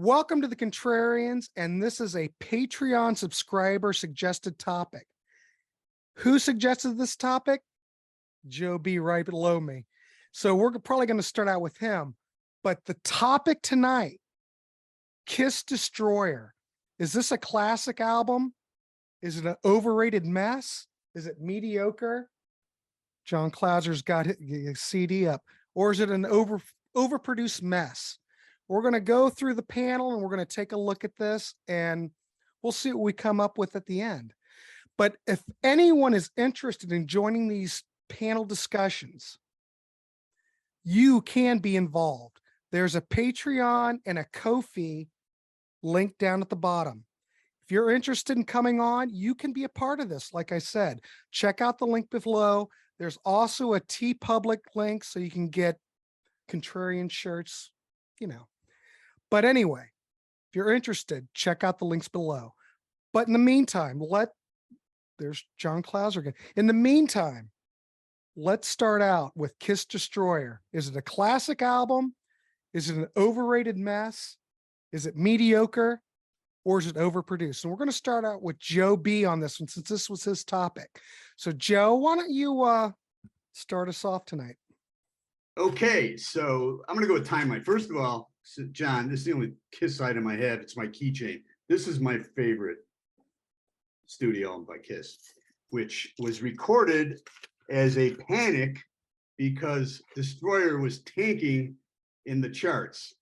Welcome to the Contrarians, and this is a Patreon subscriber suggested topic. Who suggested this topic? Joe B right below me. So we're probably going to start out with him. But the topic tonight, Kiss Destroyer. Is this a classic album? Is it an overrated mess? Is it mediocre? John Clauser's got his CD up. Or is it an overproduced mess? We're going to go through the panel and we're going to take a look at this and we'll see what we come up with at the end. But if anyone is interested in joining these panel discussions, you can be involved. There's a Patreon and a Ko-fi link down at the bottom. If you're interested in coming on, you can be a part of this. Like I said, check out the link below. There's also a TeePublic link so you can get Contrarian shirts, you know. But anyway, if you're interested, check out the links below. But in the meantime, there's John Clauser again. In the meantime, let's start out with Kiss Destroyer. Is it a classic album? Is it an overrated mess? Is it mediocre? Or is it overproduced? And we're going to start out with Joe B on this one, since this was his topic. So Joe, why don't you start us off tonight? Okay, so I'm going to go with timeline. First of all, John, this is the only Kiss item I have. It's my keychain. This is my favorite studio album by Kiss, which was recorded as a panic because Destroyer was tanking in the charts.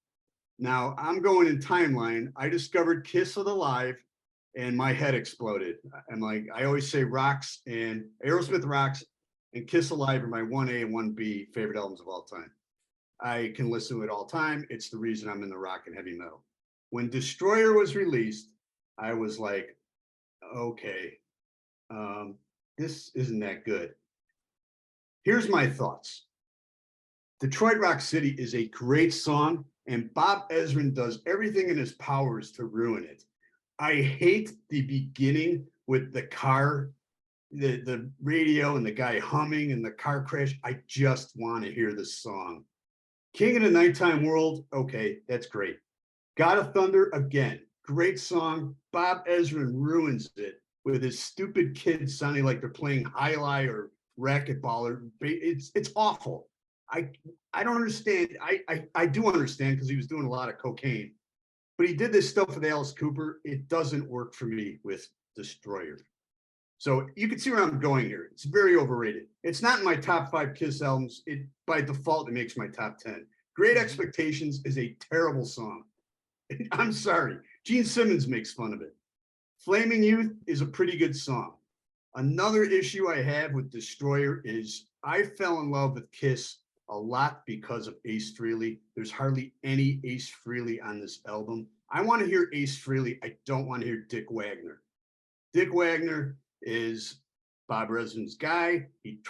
Now, I'm going in timeline. I discovered Kiss with Alive, and my head exploded. I'm like, I always say Rocks and Aerosmith Rocks and Kiss Alive are my 1A and 1B favorite albums of all time. I can listen to it all time. It's the reason I'm in the rock and heavy metal. When Destroyer was released, I was like, okay, this isn't that good. Here's my thoughts. Detroit Rock City is a great song, and Bob Ezrin does everything in his powers to ruin it. I hate the beginning with the car, the radio and the guy humming and the car crash. I just want to hear this song. King of the Nighttime World, okay, that's great. God of Thunder, again, great song. Bob Ezrin ruins it with his stupid kids sounding like they're playing highlight or racquetball. Or it's awful. I don't understand. I do understand because he was doing a lot of cocaine, but he did this stuff with Alice Cooper. It doesn't work for me with Destroyer. So you can see where I'm going here. It's very overrated. It's not in my top 5 Kiss albums. By default, it makes my top 10. Great Expectations is a terrible song. I'm sorry. Gene Simmons makes fun of it. Flaming Youth is a pretty good song. Another issue I have with Destroyer is I fell in love with Kiss a lot because of Ace Frehley. There's hardly any Ace Frehley on this album. I want to hear Ace Frehley. I don't want to hear Dick Wagner. Dick Wagner is Bob Ezrin's guy. He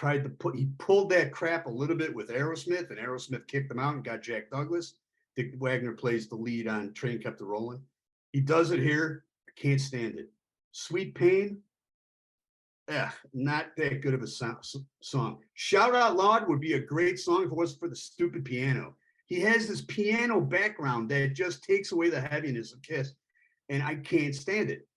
pulled that crap a little bit with Aerosmith, and Aerosmith kicked him out and got Jack Douglas. Dick Wagner plays the lead on Train Kept It Rolling. He does it here. I can't stand it. Sweet Pain, not that good of a song. Shout Out Loud would be a great song if it wasn't for the stupid piano. He has this piano background that just takes away the heaviness of Kiss, and I can't stand it.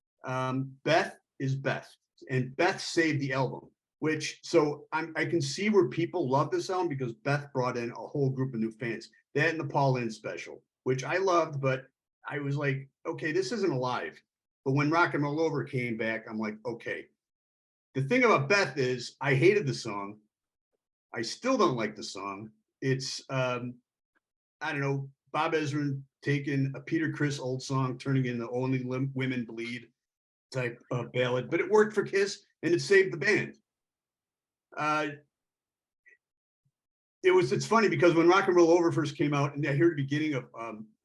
Beth is Beth, and Beth saved the album, I can see where people love this album because Beth brought in a whole group of new fans. That and the Paul Lynde special, which I loved, but I was like, okay, this isn't Alive. But when Rock and Roll Over came back, I'm like, okay. The thing about Beth is I hated the song. I still don't like the song. It's, I don't know, Bob Ezrin taking a Peter Criss old song, turning into Only Women Bleed type of ballad, but it worked for Kiss and it saved the band. It's funny because when Rock and Roll Over first came out and I hear the beginning of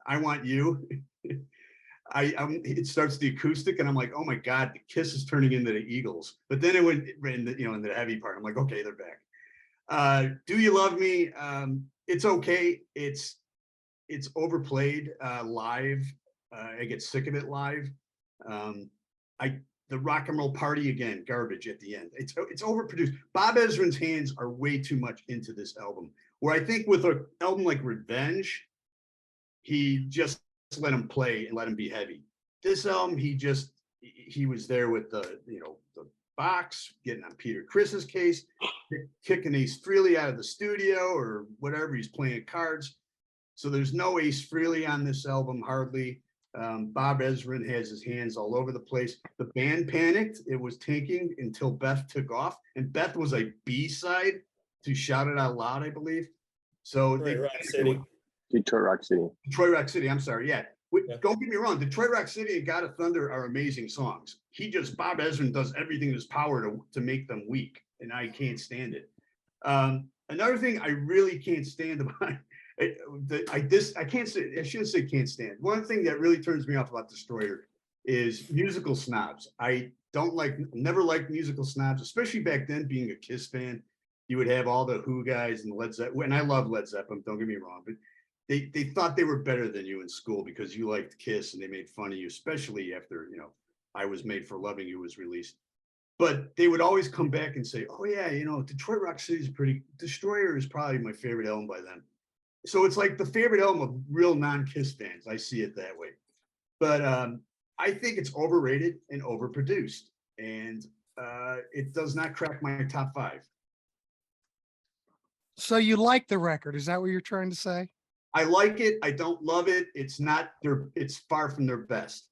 I Want You, it starts the acoustic and I'm like, oh my God, the Kiss is turning into the Eagles. But then it went into the heavy part. I'm like, okay, they're back. Do You Love Me? It's okay. It's overplayed live. I get sick of it live. The Rock and Roll Party, again, garbage at the end. It's overproduced. Bob Ezrin's hands are way too much into this album. Where I think with an album like Revenge, he just let him play and let him be heavy. This album, he was there with the box, getting on Peter Chris's case, kicking Ace Frehley out of the studio or whatever. He's playing cards. So there's no Ace Frehley on this album, hardly. Bob Ezrin has his hands all over the place. The band panicked. It was tanking until Beth took off. And Beth was a B-side to Shout It Out Loud, I believe. So Detroit Rock City. Detroit Rock City, I'm sorry, yeah. Don't get me wrong, Detroit Rock City and God of Thunder are amazing songs. Bob Ezrin does everything in his power to make them weak, and I can't stand it. Another thing I really can't stand about I shouldn't say can't stand. One thing that really turns me off about Destroyer is musical snobs. Never liked musical snobs, especially back then being a Kiss fan. You would have all the Who guys and Led Zeppelin, and I love Led Zeppelin, don't get me wrong, but they thought they were better than you in school because you liked Kiss and they made fun of you, especially after, I Was Made for Loving You was released. But they would always come back and say, oh yeah, Detroit Rock City is Destroyer is probably my favorite album by them. So it's like the favorite album of real non-Kiss fans. I see it that way. But I think it's overrated and overproduced. And it does not crack my top 5. So you like the record? Is that what you're trying to say? I like it. I don't love it. It's far from their best.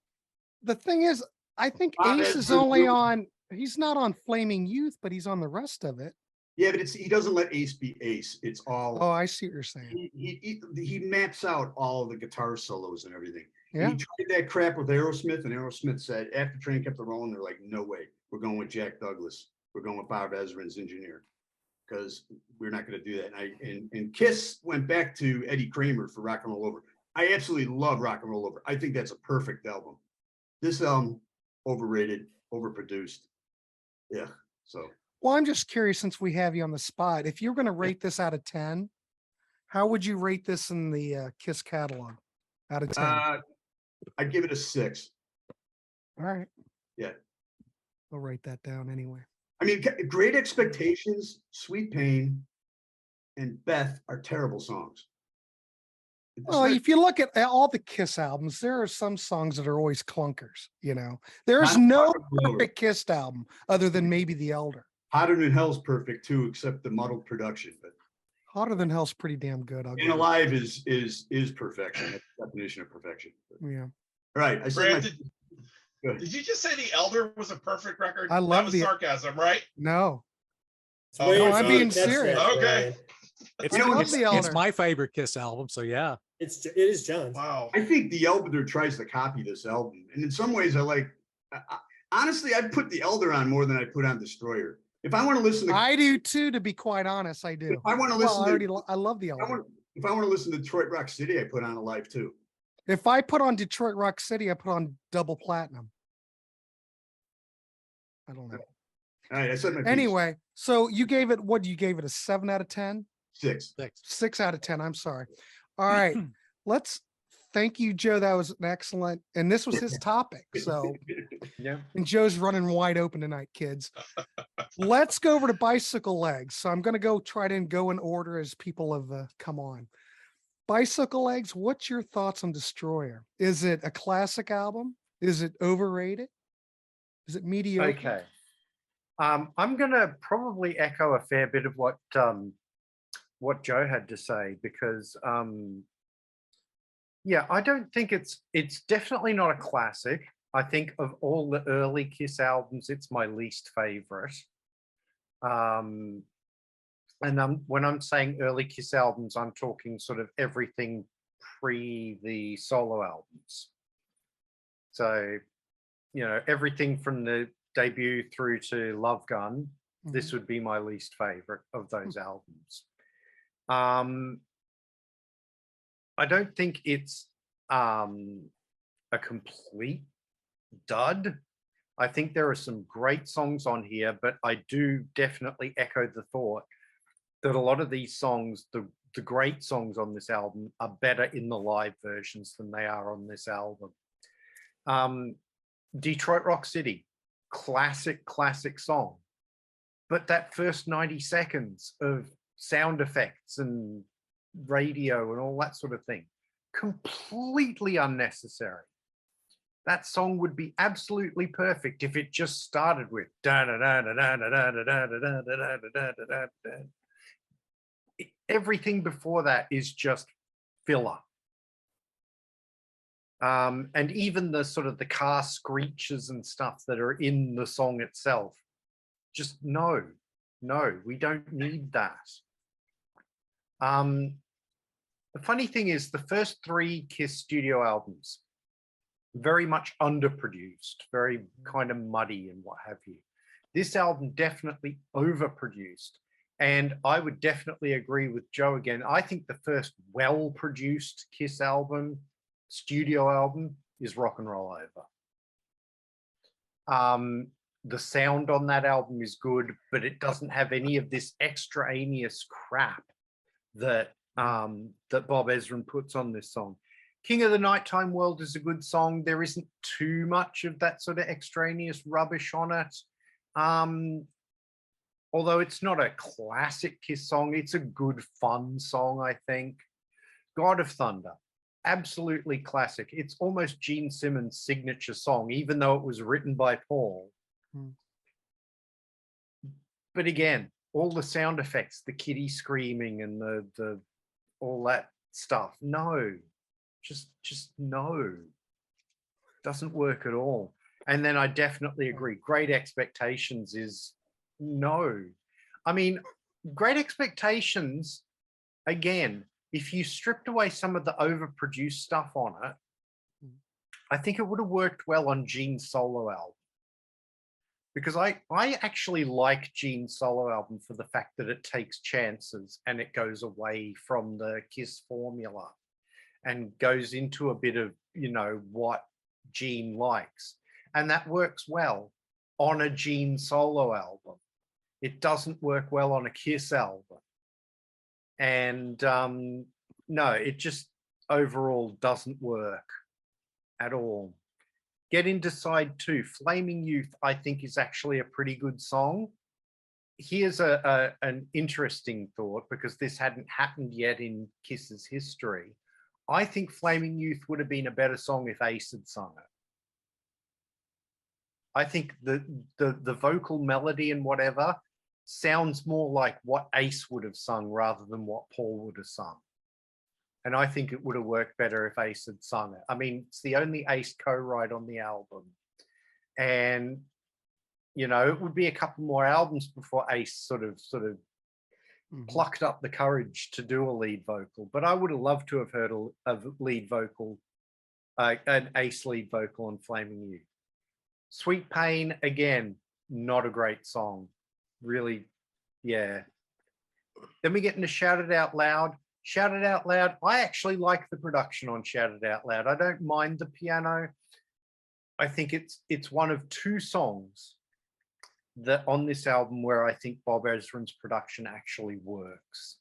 The thing is, I think Ace is only on, he's not on Flaming Youth, but he's on the rest of it. Yeah, but he doesn't let Ace be Ace. It's all. Oh, I see what you're saying. He maps out all the guitar solos and everything. Yeah. And he tried that crap with Aerosmith, and Aerosmith said, after Train Kept It Rolling, they're like, no way. We're going with Jack Douglas. We're going with Bob Ezrin's engineer, because we're not going to do that. And Kiss went back to Eddie Kramer for Rock and Roll Over. I absolutely love Rock and Roll Over. I think that's a perfect album. This album, overrated, overproduced. Yeah. So. Well, I'm just curious, since we have you on the spot, if you're going to rate this out of 10, how would you rate this in the Kiss catalog out of 10? I'd give it a 6. All right. Yeah. I'll write that down anyway. I mean, Great Expectations, Sweet Pain, and Beth are terrible songs. Well, if you look at all the Kiss albums, there are some songs that are always clunkers, There's no perfect Kiss album other than maybe The Elder. Hotter Than Hell's perfect too, except the muddled production. But Hotter Than Hell's pretty damn good. And Alive is perfection. That's the definition of perfection. But, yeah. All right. I said did you just say The Elder was a perfect record? I love that was sarcasm, right? No. No, I'm being serious. Okay. It's my favorite Kiss album, so yeah. It is John's. Wow. I think The Elder tries to copy this album, and in some ways, honestly, I'd put The Elder on more than I put on Destroyer. If I want to listen to, I do too. To be quite honest, I do. If I want to listen, I love The Elder. If I want to listen to Detroit Rock City, I put on Alive too. If I put on Detroit Rock City, I put on double platinum. I don't know. All right, I said my piece. Anyway, so you gave it, what you gave it, a 7 out of 10? 6. 6 out of 10. I'm sorry. All right. Thank you, Joe. That was an excellent, and this was his topic. So, yeah. And Joe's running wide open tonight, kids. Let's go over to Bicycle Legs. So I'm going to go in order as people have come on. Bicycle Legs, what's your thoughts on Destroyer? Is it a classic album? Is it overrated? Is it mediocre? Okay. I'm going to probably echo a fair bit of what Joe had to say, because I don't think it's definitely not a classic. I think of all the early Kiss albums, it's my least favorite. And when I'm saying early Kiss albums, I'm talking sort of everything pre the solo albums. So, everything from the debut through to Love Gun, this would be my least favorite of those albums. I don't think it's a complete dud. I think there are some great songs on here, but I do definitely echo the thought that a lot of these songs, the great songs on this album, are better in the live versions than they are on this album. Detroit Rock City, classic song. But that first 90 seconds of sound effects and radio and all that sort of thing, completely unnecessary. That song would be absolutely perfect if it just started with everything before that is just filler. And even the sort of the car screeches and stuff that are in the song itself, just no, we don't need that. The funny thing is the first 3 Kiss studio albums, very much underproduced, very kind of muddy and what have you. This album definitely overproduced. And I would definitely agree with Joe again. I think the first well-produced Kiss album, studio album, is Rock and Roll Over. The sound on that album is good, but it doesn't have any of this extraneous crap that that Bob Ezrin puts on this song. King of the Nighttime World is a good song. There isn't too much of that sort of extraneous rubbish on it. Although it's not a classic Kiss song, it's a good, fun song, I think. God of Thunder, absolutely classic. It's almost Gene Simmons' signature song, even though it was written by Paul. But again, all the sound effects, the kitty screaming and the all that stuff, no, just no, doesn't work at all. And then I definitely agree, Great Expectations is no. I mean, Great Expectations, again, if you stripped away some of the overproduced stuff on it, I think it would have worked well on Gene's solo album. Because I actually like Gene's solo album for the fact that it takes chances and it goes away from the Kiss formula and goes into a bit of, you know, what Gene likes. And that works well on a Gene solo album. It doesn't work well on a Kiss album. And no, it just overall doesn't work at all. Get into side 2. Flaming Youth, I think, is actually a pretty good song. Here's an interesting thought, because this hadn't happened yet in Kiss's history. I think Flaming Youth would have been a better song if Ace had sung it. I think the vocal melody and whatever sounds more like what Ace would have sung rather than what Paul would have sung. And I think it would have worked better if Ace had sung it. I mean, it's the only Ace co-write on the album. And, you know, it would be a couple more albums before Ace sort of plucked up the courage to do a lead vocal. But I would have loved to have heard a lead vocal, an Ace lead vocal on Flaming Youth. Sweet Pain, again, not a great song. Really, yeah. Then we get into Shout It Out Loud. Shout It Out Loud, I actually like the production on Shout It Out Loud. I don't mind the piano. I think it's one of 2 songs that on this album where I think Bob Ezrin's production actually works.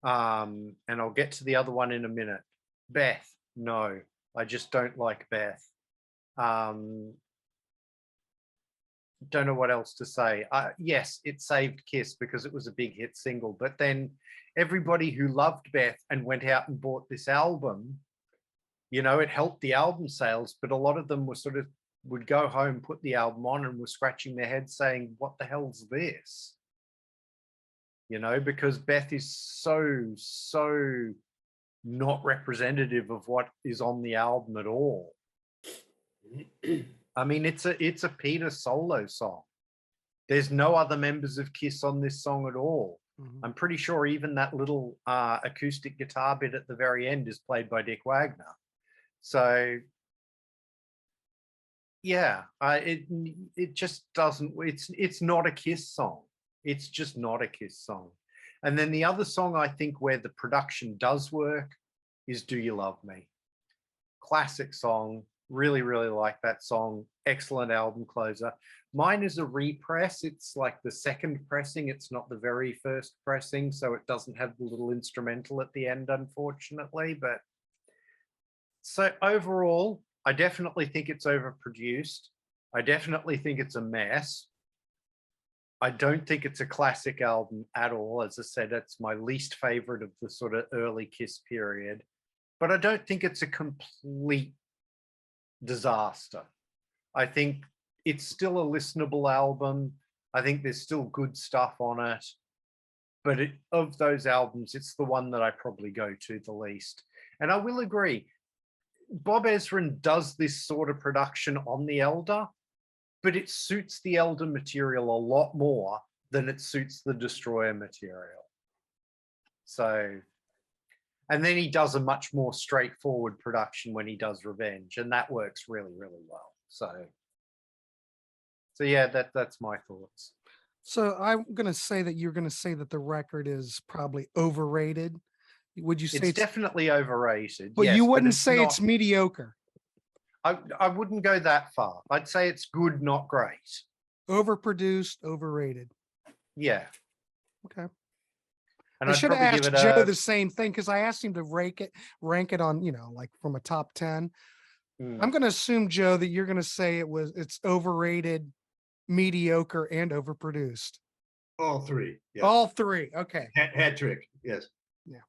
And I'll get to the other one in a minute. Beth, no, I just don't like Beth. Don't know what else to say. Yes, it saved Kiss because it was a big hit single, but then everybody who loved Beth and went out and bought this album, you know, it helped the album sales, but a lot of them were would go home, put the album on and were scratching their heads saying, what the hell's this? You know, because Beth is so not representative of what is on the album at all. I mean, it's a Peter solo song. There's no other members of Kiss on this song at all. I'm pretty sure even that little acoustic guitar bit at the very end is played by Dick Wagner. So, yeah, it just doesn't. It's not a Kiss song. It's just not a Kiss song. And then the other song I think where the production does work is Do You Love Me? Classic song. Really, really like that song. Excellent album closer. Mine is a repress. It's like the second pressing. It's not the very first pressing, so it doesn't have the little instrumental at the end, unfortunately. But so overall, I definitely think it's overproduced. I definitely think it's a mess. I don't think it's a classic album at all. As I said, it's my least favorite of the sort of early Kiss period. but I don't think it's a complete disaster. I think it's still a listenable album. I think there's still good stuff on it. But of those albums, it's the one that I probably go to the least. And I will agree, Bob Ezrin does this sort of production on the Elder, but it suits the Elder material a lot more than it suits the Destroyer material. So, and then he does a much more straightforward production when he does Revenge, and that works really, really well. So yeah, that's my thoughts. So I'm going to say that you're going to say that the record is probably overrated. Would you say it's definitely overrated? But yes, you wouldn't it's say not, it's mediocre. I wouldn't go that far. I'd say it's good, not great. Overproduced, overrated. Yeah. Okay. And I I'd should have probably asked give it Joe a, the same thing because I asked him to rank it on, like from a top 10. I'm going to assume, Joe, that you're going to say it's overrated, mediocre, and overproduced. All three. Yeah. All three. Okay. Hat trick. Yes. Yeah.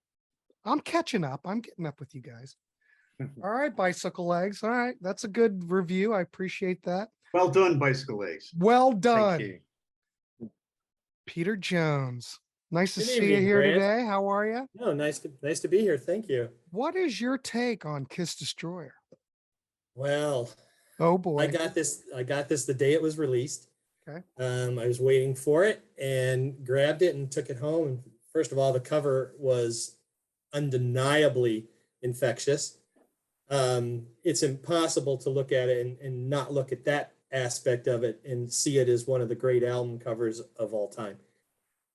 I'm catching up. I'm getting up with you guys. All right, Bicycle Legs. All right. That's a good review. I appreciate that. Well done, Bicycle Legs. Well done. Thank you. Peter Jones. Nice to Good see you evening, here Grant. today. How are you? No, nice to be here. Thank you. What is your take on Kiss Destroyer? Well, Oh boy. I got this the day it was released. Okay. I was waiting for it and grabbed it and took it home. And first of all, the cover was undeniably infectious. It's impossible to look at it and not look at that aspect of it and see it as one of the great album covers of all time.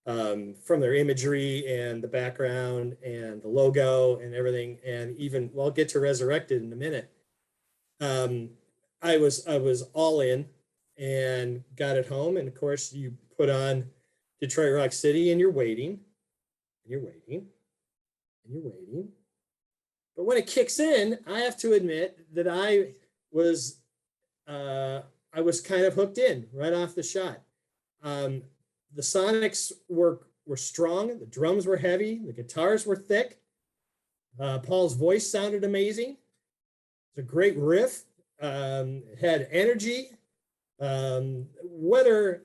From their imagery and the background and the logo and everything, and even I'll get to Resurrected in a minute. I was all in and got it home, and of course you put on Detroit Rock City and you're waiting, and you're waiting, and you're waiting. But when it kicks in, I have to admit that I was kind of hooked in right off the shot. The sonics were strong. The drums were heavy. The guitars were thick. Paul's voice sounded amazing. It's a great riff. Had energy. Whether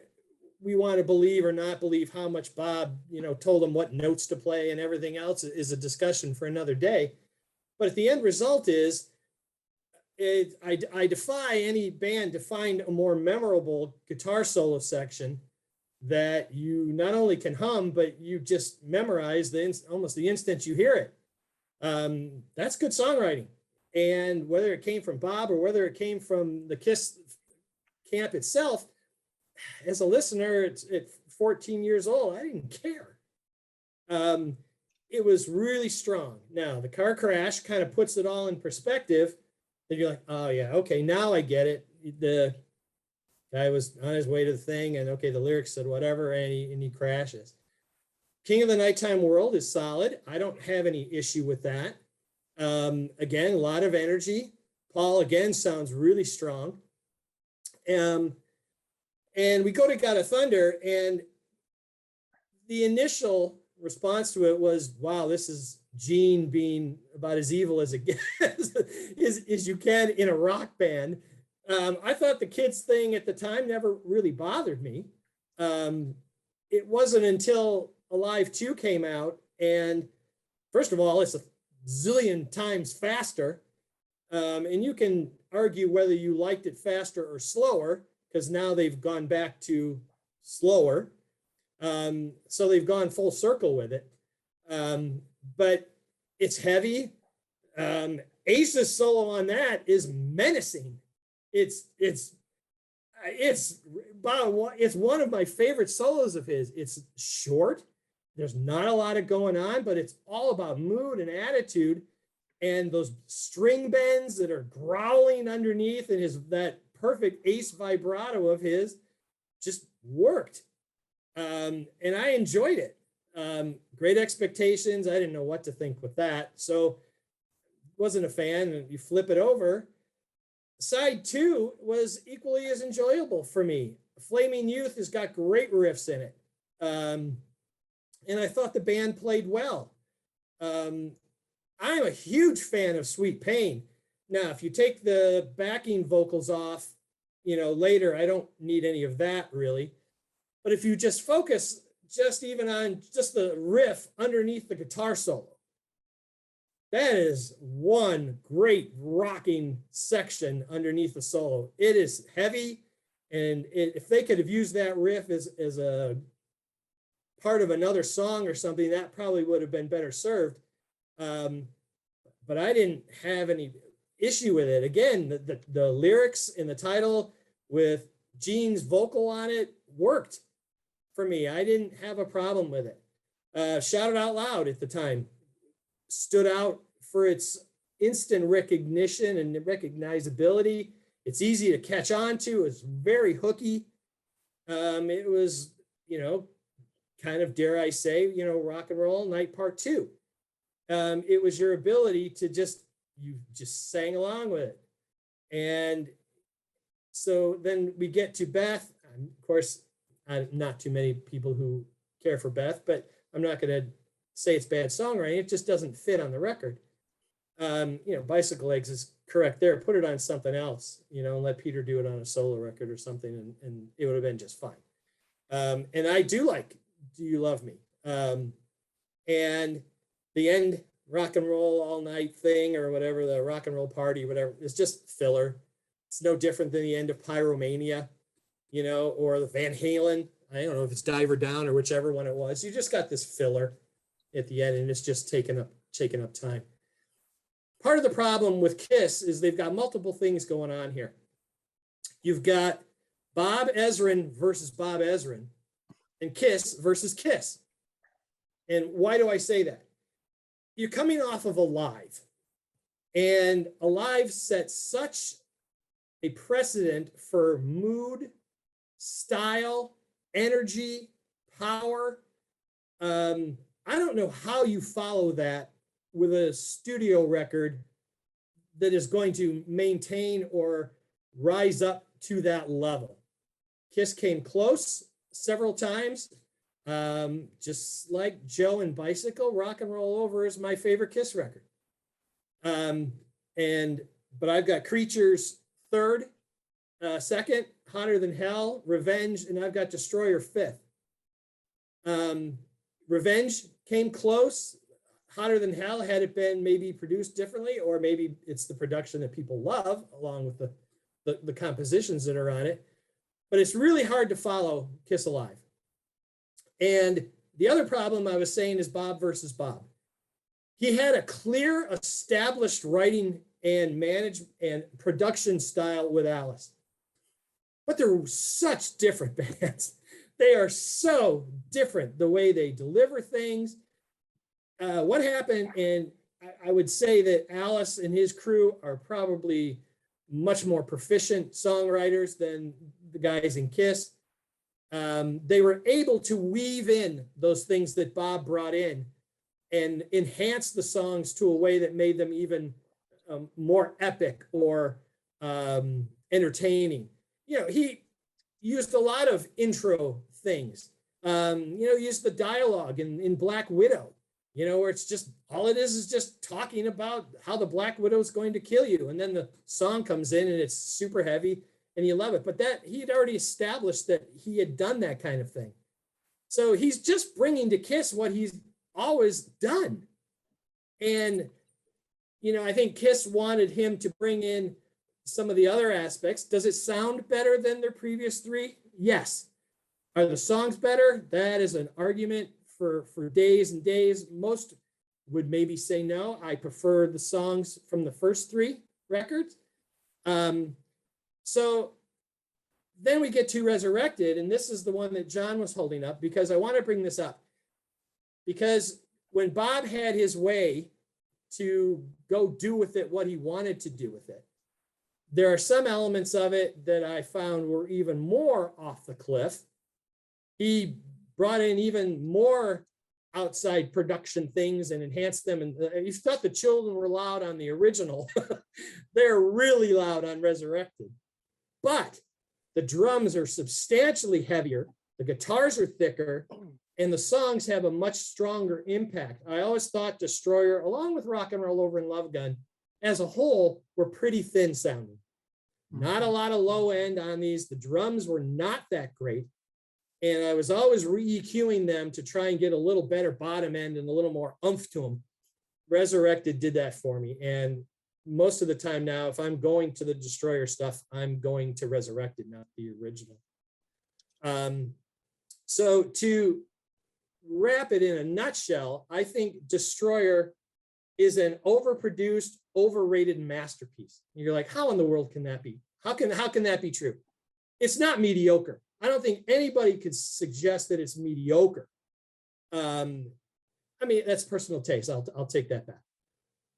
we want to believe or not believe how much Bob, told him what notes to play and everything else is a discussion for another day. But the end result is, I defy any band to find a more memorable guitar solo section that you not only can hum, but you just memorize almost the instant you hear it. That's good songwriting. And whether it came from Bob or whether it came from the Kiss camp itself, as a listener at 14 years old, I didn't care. It was really strong. Now, the car crash kind of puts it all in perspective. And you're like, oh, yeah, okay, now I get it. The guy was on his way to the thing, and okay, the lyrics said whatever, and he crashes. King of the Nighttime World is solid. I don't have any issue with that. Again, a lot of energy. Paul, again, sounds really strong. And we go to God of Thunder, and the initial response to it was, wow, this is Gene being about as evil as it gets, as you can in a rock band. I thought the kids thing at the time never really bothered me. It wasn't until Alive 2 came out, and first of all, it's a zillion times faster. And you can argue whether you liked it faster or slower, because now they've gone back to slower. So they've gone full circle with it. But it's heavy. Ace's solo on that is menacing. It's one of my favorite solos of his. It's short. There's not a lot of going on, but it's all about mood and attitude. And those string bends that are growling underneath, and that perfect Ace vibrato of his just worked. And I enjoyed it. Great Expectations. I didn't know what to think with that. So wasn't a fan. And you flip it over. Side 2 was equally as enjoyable for me. Flaming Youth has got great riffs in it. And I thought the band played well. I'm a huge fan of Sweet Pain. Now, if you take the backing vocals off, later, I don't need any of that really. But if you just focus just even on just the riff underneath the guitar solo, that is one great rocking section underneath the solo. It is heavy, and if they could have used that riff as a part of another song or something, that probably would have been better served. But I didn't have any issue with it. Again, the lyrics in the title with Gene's vocal on it worked for me. I didn't have a problem with it. Shout It Out Loud at the time stood out for its instant recognition and recognizability. It's easy to catch on to. It's very hooky. It was, kind of, dare I say, rock and roll night part 2. It was your ability to you just sang along with it. And so then we get to Beth. Of course, not too many people who care for Beth, but I'm not going to say it's bad songwriting. It just doesn't fit on the record. Bicycle Legs is correct there. Put it on something else, and let Peter do it on a solo record or something, and it would have been just fine. And I do like Do You Love Me? And the end rock and roll all night thing, or whatever, the rock and roll party, whatever, is just filler. It's no different than the end of Pyromania, or the Van Halen. I don't know if it's Diver Down or whichever one it was. You just got this filler at the end, and it's just taking up time. Part of the problem with Kiss is they've got multiple things going on here. You've got Bob Ezrin versus Bob Ezrin, and Kiss versus Kiss. And why do I say that? You're coming off of Alive, and Alive set such a precedent for mood, style, energy, power. I don't know how you follow that with a studio record that is going to maintain or rise up to that level. Kiss came close several times. Just like Joe and Bicycle, Rock and Roll Over is my favorite Kiss record. But I've got Creatures third, second, Hotter Than Hell, Revenge, and I've got Destroyer fifth. Revenge came close. Hotter Than Hell, had it been maybe produced differently, or maybe it's the production that people love along with the compositions that are on it. But it's really hard to follow Kiss Alive. And the other problem I was saying is Bob versus Bob. He had a clear, established writing and management and production style with Alice. But they're such different bands. They are so different, the way they deliver things. What happened, and I would say that Alice and his crew are probably much more proficient songwriters than the guys in Kiss. They were able to weave in those things that Bob brought in and enhance the songs to a way that made them even more epic or entertaining. He used a lot of intro things. Used the dialogue in Black Widow, where it's just, all it is just talking about how the Black Widow is going to kill you. And then the song comes in and it's super heavy and you love it. But that he had already established that he had done that kind of thing. So he's just bringing to Kiss what he's always done. And, I think Kiss wanted him to bring in some of the other aspects. Does it sound better than their previous three? Yes. Are the songs better? That is an argument for days and days. Most would maybe say no. I prefer the songs from the first three records. So then we get to Resurrected, and this is the one that John was holding up, because I want to bring this up. Because when Bob had his way to go do with it what he wanted to do with it, there are some elements of it that I found were even more off the cliff. He brought in even more outside production things and enhanced them. And you thought the children were loud on the original. They're really loud on Resurrected. But the drums are substantially heavier. the guitars are thicker, and the songs have a much stronger impact. I always thought Destroyer, along with Rock and Roll Over and Love Gun, as a whole, were pretty thin sounding. Not a lot of low end on these. The drums were not that great. And I was always re-EQing them to try and get a little better bottom end and a little more oomph to them. Resurrected did that for me. And most of the time now, if I'm going to the Destroyer stuff, I'm going to Resurrected, not the original. So to wrap it in a nutshell, I think Destroyer is an overproduced, overrated masterpiece. And you're like, how in the world can that be? How can that be true? It's not mediocre. I don't think anybody could suggest that it's mediocre. I mean, that's personal taste. I'll take that back.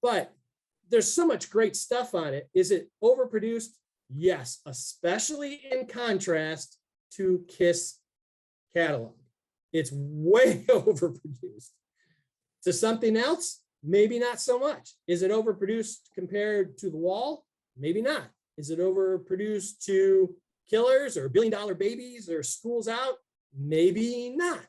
But there's so much great stuff on it. Is it overproduced? Yes, especially in contrast to Kiss catalog. It's way overproduced. To something else, maybe not so much. Is it overproduced compared to The Wall? Maybe not. Is it overproduced to Killers or $1 Billion Babies or Schools Out? Maybe not.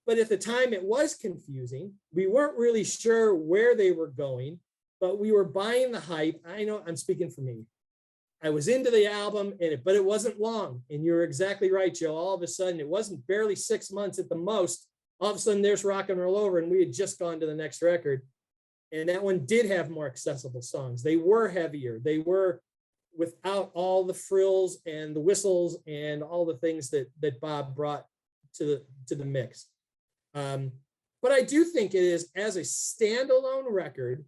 But at the time it was confusing. We weren't really sure where they were going, but we were buying the hype. I know I'm speaking for me. I was into the album, but it wasn't long. And you're exactly right, Joe. All of a sudden, it wasn't barely 6 months at the most. All of a sudden, there's Rock and Roll Over, and we had just gone to the next record. And that one did have more accessible songs. They were heavier. They were without all the frills and the whistles and all the things that Bob brought to the mix. But I do think it is, as a standalone record,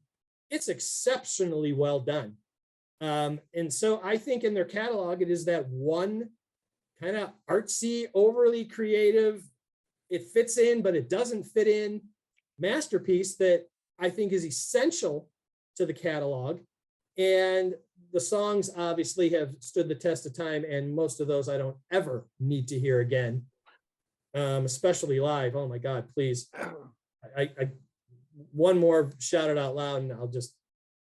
it's exceptionally well done. And so I think in their catalog, it is that one kind of artsy, overly creative, it fits in, but it doesn't fit in masterpiece that I think is essential to the catalog. And the songs obviously have stood the test of time, and most of those I don't ever need to hear again, especially live. Oh my God, please. I one more shout it out loud and I'll just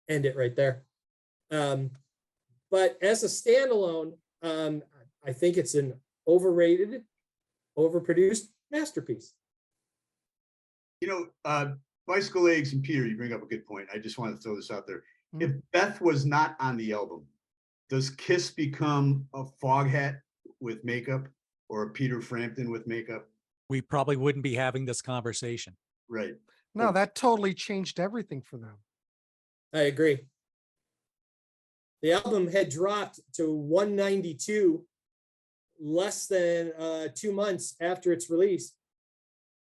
end it right there. But as a standalone, I think it's an overrated, overproduced masterpiece. You know, Bicycle Legs and Peter, you bring up a good point. I just wanted to throw this out there. If Beth was not on the album, does Kiss become a Foghat with makeup or a Peter Frampton with makeup? We probably wouldn't be having this conversation. Right. No, that totally changed everything for them. I agree. The album had dropped to 192 less than 2 months after its release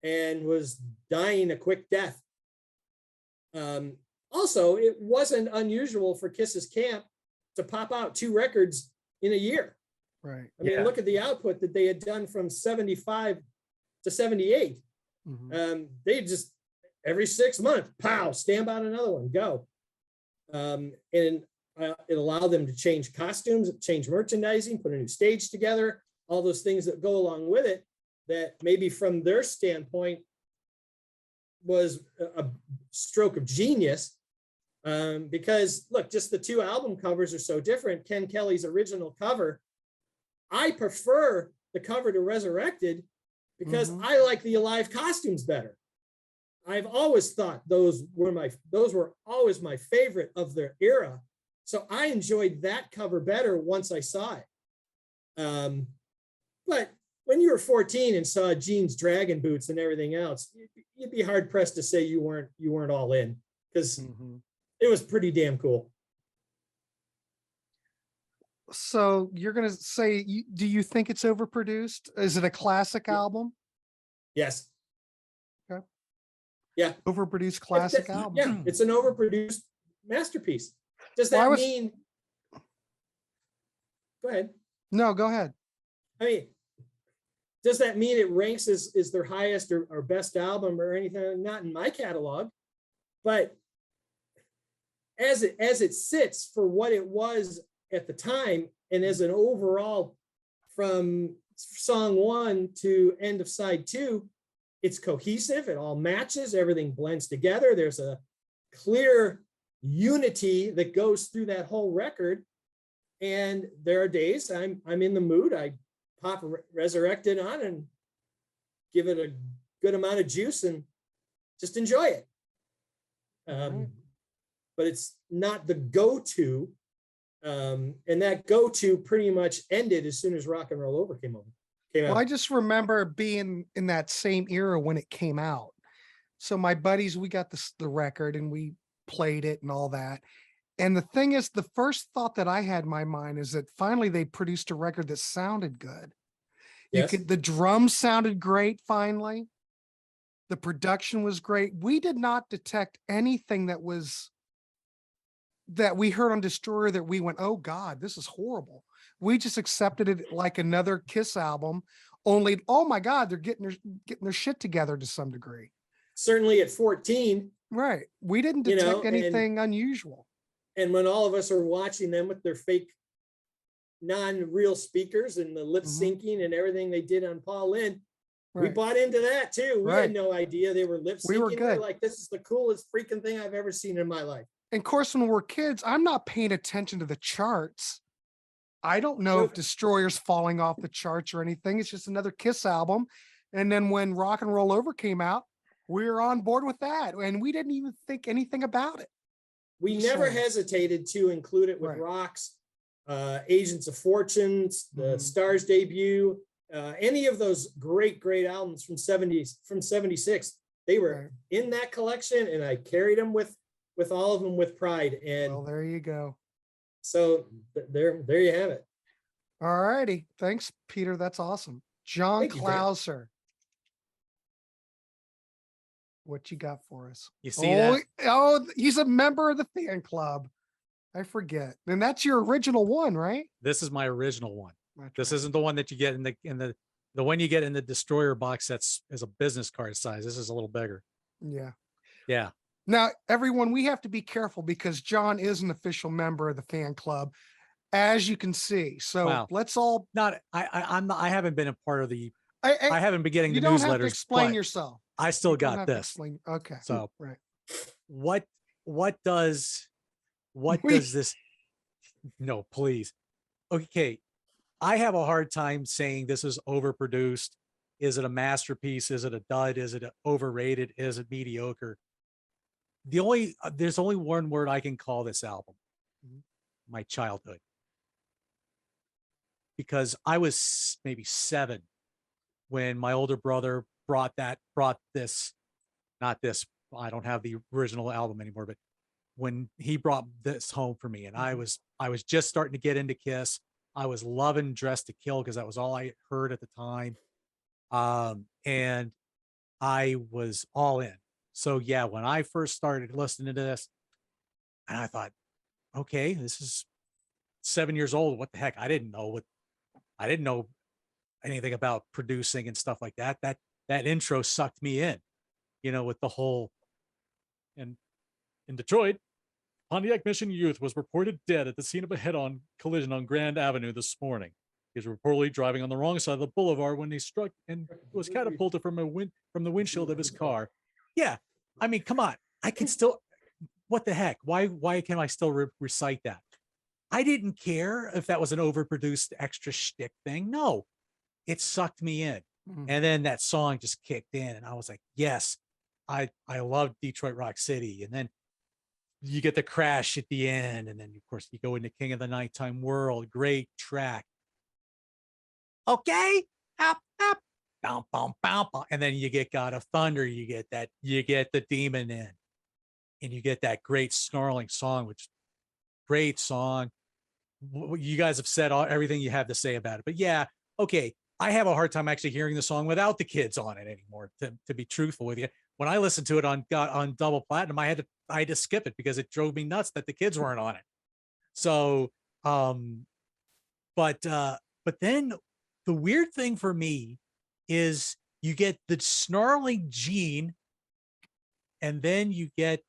and was dying a quick death. Also, it wasn't unusual for Kiss's camp to pop out 2 records in a year. Right. I mean, look at the output that they had done from 75 to 78. They just, every 6 months, pow, stamp out another one, go. And it allowed them to change costumes, change merchandising, put a new stage together, all those things that go along with it that maybe from their standpoint was a stroke of genius. Because look, just the 2 album covers are so different. Ken Kelly's original cover, I prefer the cover to Resurrected because I like the Alive costumes better. I've always thought those were always my favorite of their era. So I enjoyed that cover better once I saw it. But when you were 14 and saw Gene's dragon boots and everything else, you'd be hard pressed to say you weren't all in, because it was pretty damn cool. So you're going to say, do you think it's overproduced? Is it a classic album? Yes. Okay. Yeah. Overproduced classic album. Yeah, it's an overproduced masterpiece. Does that mean? Go ahead. No, go ahead. I mean, does that mean it ranks as their highest or best album or anything? Not in my catalog, but as it sits for what it was at the time, and as an overall from song 1 to end of side 2, it's cohesive. It all matches. Everything blends together. There's a clear unity that goes through that whole record. And there are days I'm in the mood. I pop Resurrected on and give it a good amount of juice and just enjoy it. But it's not the go-to. And that go-to pretty much ended as soon as Rock and Roll Over came out. Well, I just remember being in that same era when it came out. So my buddies, we got the record and we played it and all that. And the thing is, the first thought that I had in my mind is that finally they produced a record that sounded good. Yes. The drums sounded great finally. The production was great. We did not detect anything that we heard on Destroyer that we went, oh God, this is horrible. We just accepted it like another Kiss album, only, oh my God, they're getting their shit together to some degree. Certainly at 14. Right. We didn't detect anything unusual. And when all of us are watching them with their fake non-real speakers and the lip syncing and everything they did on Paul Lynde, we bought into that too. We had no idea they were lip syncing. We were good. Like, this is the coolest freaking thing I've ever seen in my life. And of course, when we're kids, I'm not paying attention to the charts. I don't know if Destroyer's falling off the charts or anything. It's just another Kiss album. And then when Rock and Roll Over came out, we were on board with that. And we didn't even think anything about it. We never hesitated to include it with Rock's Agents of Fortunes, the Stars debut, any of those great albums from 76. They were in that collection, and I carried them with all of them with pride. And well, there you go. So there you have it. All righty. Thanks, Peter. That's awesome. John Clauser. What you got for us? You see that? Oh, he's a member of the fan club. I forget. And that's your original one, right? This is my original one. That's this right. isn't the one that you get in the one you get in the Destroyer box that's is a business card size. This is a little bigger. Yeah. Yeah. Now, everyone, we have to be careful because John is an official member of the fan club, as you can see. So let's all I haven't been a part of the I haven't been getting the newsletters. You don't have to explain yourself. I still got this. Okay. So right. What does this? No, please. Okay. I have a hard time saying this is overproduced. Is it a masterpiece? Is it a dud? Is it overrated? Is it mediocre? There's only one word I can call this album. My childhood. Because I was maybe 7 when my older brother brought this, not this, I don't have the original album anymore, but when he brought this home for me, and I was just starting to get into Kiss. I was loving Dressed to Kill because that was all I heard at the time. And I was all in. So yeah, when I first started listening to this, and I thought, okay, this is 7 years old. What the heck? I didn't know anything about producing and stuff like that. That intro sucked me in, with the whole. And in Detroit, Pontiac Mission youth was reported dead at the scene of a head-on collision on Grand Avenue this morning. He was reportedly driving on the wrong side of the boulevard when he struck and was catapulted from the windshield of his car. Yeah, I mean, come on. I can still. What the heck? Why can I still recite that? I didn't care if that was an overproduced extra shtick thing. No, it sucked me in. And then that song just kicked in, and I was like, yes, I love Detroit Rock City. And then you get the crash at the end, and then of course you go into King of the Nighttime World. Great track. Okay, up, boom, boom, boom, boom. And then you get God of Thunder. You get the demon in, and you get that great snarling song, which great song. You guys have said everything you have to say about it, but yeah, okay. I have a hard time actually hearing the song without the kids on it anymore. To be truthful with you, when I listened to it on double platinum, I had to skip it because it drove me nuts that the kids weren't on it. So, but then the weird thing for me is you get the snarling Gene, and then you get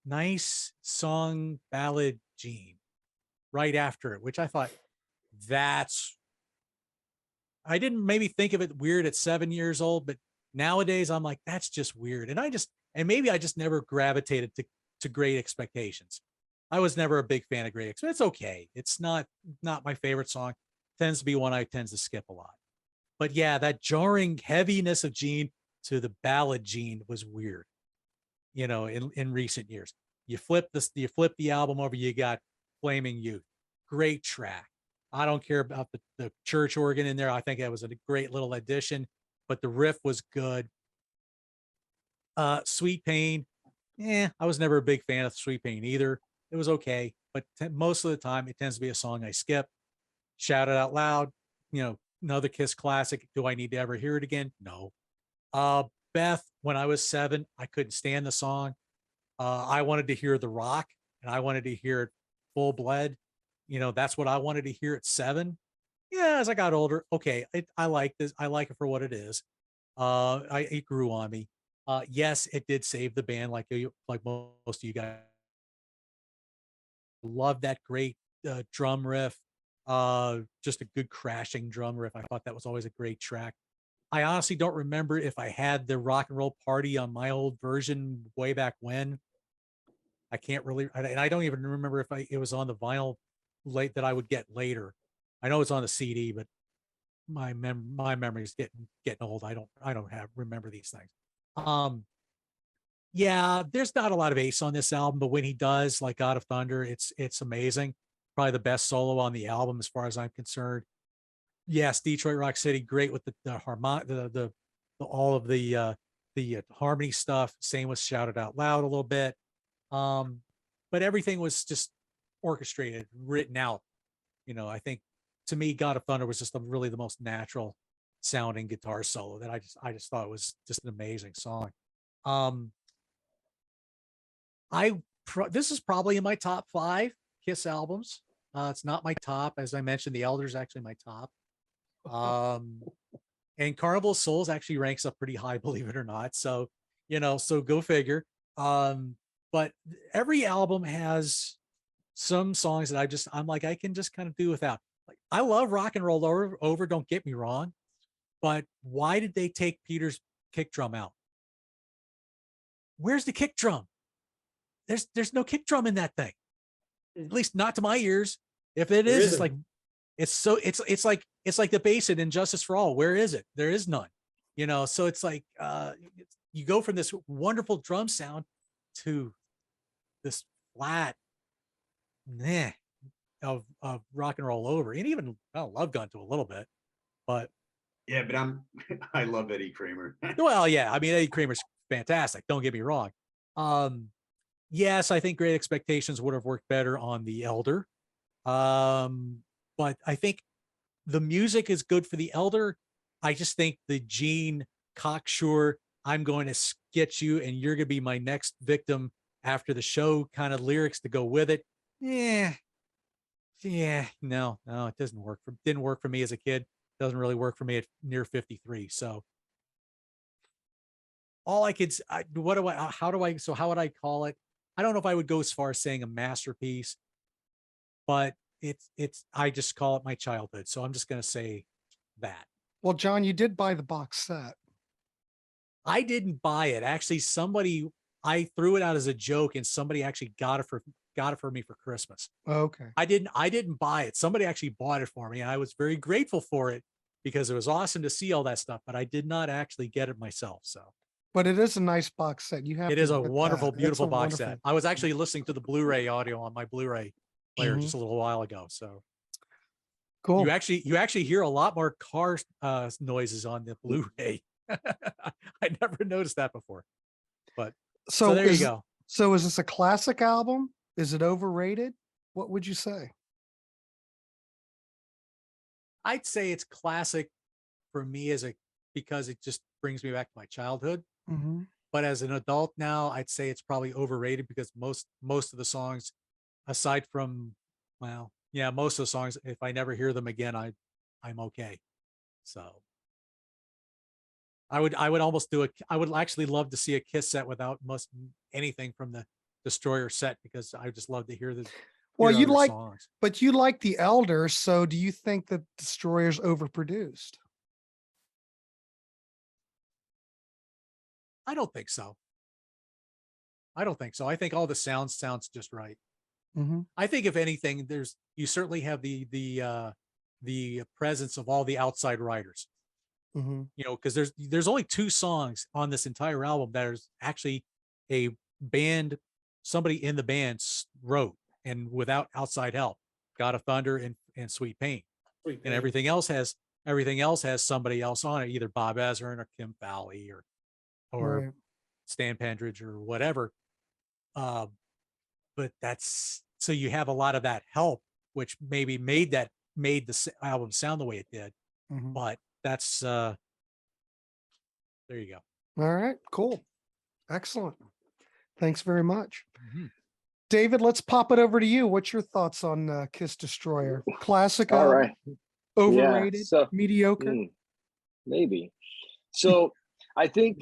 nice song ballad Gene right after it, which I thought I didn't maybe think of it weird at 7 years old, but nowadays I'm like, that's just weird. And maybe I just never gravitated to Great Expectations. I was never a big fan of Great Expectations. It's okay. It's not my favorite song. tends to be one I tends to skip a lot. But yeah, that jarring heaviness of Gene to the ballad Gene was weird. In recent years, you flip the album over, you got Flaming Youth, great track. I don't care about the church organ in there. I think that was a great little addition, but the riff was good. Sweet Pain, I was never a big fan of Sweet Pain either. It was okay, but most of the time it tends to be a song I skip. Shout It Out Loud, another Kiss classic. Do I need to ever hear it again? No. Beth, when I was 7, I couldn't stand the song. I wanted to hear the rock, and I wanted to hear it full blood. That's what I wanted to hear at 7. Yeah, as I got older, okay, I like this. I like it for what it is. It grew on me. Yes, it did save the band, like most of you guys. Love that great drum riff. Just a good crashing drum riff. I thought that was always a great track. I honestly don't remember if I had the Rock and Roll Party on my old version way back when. I can't really, and I don't even remember if it was on the vinyl that I would get later. I know it's on the CD, but my memory is getting old. I don't remember these things. Yeah, there's not a lot of Ace on this album, but when he does, like God of Thunder, it's amazing. Probably the best solo on the album as far as I'm concerned. Yes, Detroit Rock City, great with the all of the harmony stuff. Same with Shout It Out Loud a little bit. But everything was just orchestrated, written out. I think to me, God of Thunder was just really the most natural sounding guitar solo that I just thought was just an amazing song. This is probably in my top 5 Kiss albums. It's not my top, as I mentioned. The Elder's actually my top. And Carnival of Souls actually ranks up pretty high, believe it or not. So, so go figure. But every album has some songs that I'm like, I can just kind of do without. Like, I love Rock and Roll Over, don't get me wrong, but why did they take Peter's kick drum out? Where's the kick drum? There's no kick drum in that thing. At least not to my ears. If it is, it's like it's like the bass in Injustice for All. Where is it? There is none. So it's like you go from this wonderful drum sound to this flat of Rock and Roll Over, and even Love Gun to a little bit, but yeah, but I love Eddie Kramer. Well, yeah, I mean Eddie Kramer's fantastic. Don't get me wrong. Yes, I think Great Expectations would have worked better on the Elder. But I think the music is good for the Elder. I just think the Gene cocksure, I'm going to get you and you're going to be my next victim after the show kind of lyrics to go with it. No, it doesn't work. Didn't work for me as a kid. Doesn't really work for me at near 53. So all I could, how would I call it? I don't know if I would go as far as saying a masterpiece, but I just call it my childhood. So I'm just going to say that. Well, John, you did buy the box set. I didn't buy it. Actually, I threw it out as a joke and somebody actually got it for me for Christmas. Okay. I didn't buy it. Somebody actually bought it for me. And I was very grateful for it because it was awesome to see all that stuff, but I did not actually get it myself. So. But it is a nice box set. It is a wonderful, beautiful box set. I was actually listening to the Blu-ray audio on my Blu-ray player just a little while ago. So cool. You actually hear a lot more car noises on the Blu-ray. I never noticed that before. But so there you go. So is this a classic album? Is it overrated? What would you say? I'd say it's classic for me because it just brings me back to my childhood. Mm-hmm. But as an adult now, I'd say it's probably overrated because most of the songs, aside from, most of the songs, if I never hear them again, I'm okay. So I would almost I would actually love to see a Kiss set without anything from the Destroyer set because I just love to hear the. Well, but you like the Elder, so do you think that Destroyer's overproduced? I don't think so. I think all the sounds just right. Mm-hmm. I think if anything, you certainly have the the presence of all the outside writers. Mhm. You know, because there's only 2 songs on this entire album that is actually a band, somebody in the band wrote, and without outside help. God of Thunder and Sweet Pain. Sweet And pain. everything else has somebody else on it, either Bob Ezrin or Kim Fowley or Right. Stan Pendridge or whatever. But that's, so you have a lot of that help, which maybe made the album sound the way it did. Mhm. But that's there you go. All right, cool. Excellent. Thanks very much. Mhm. David, let's pop it over to you. What's your thoughts on Kiss Destroyer? Classic All album? right. Overrated? So Mediocre? maybe. So I think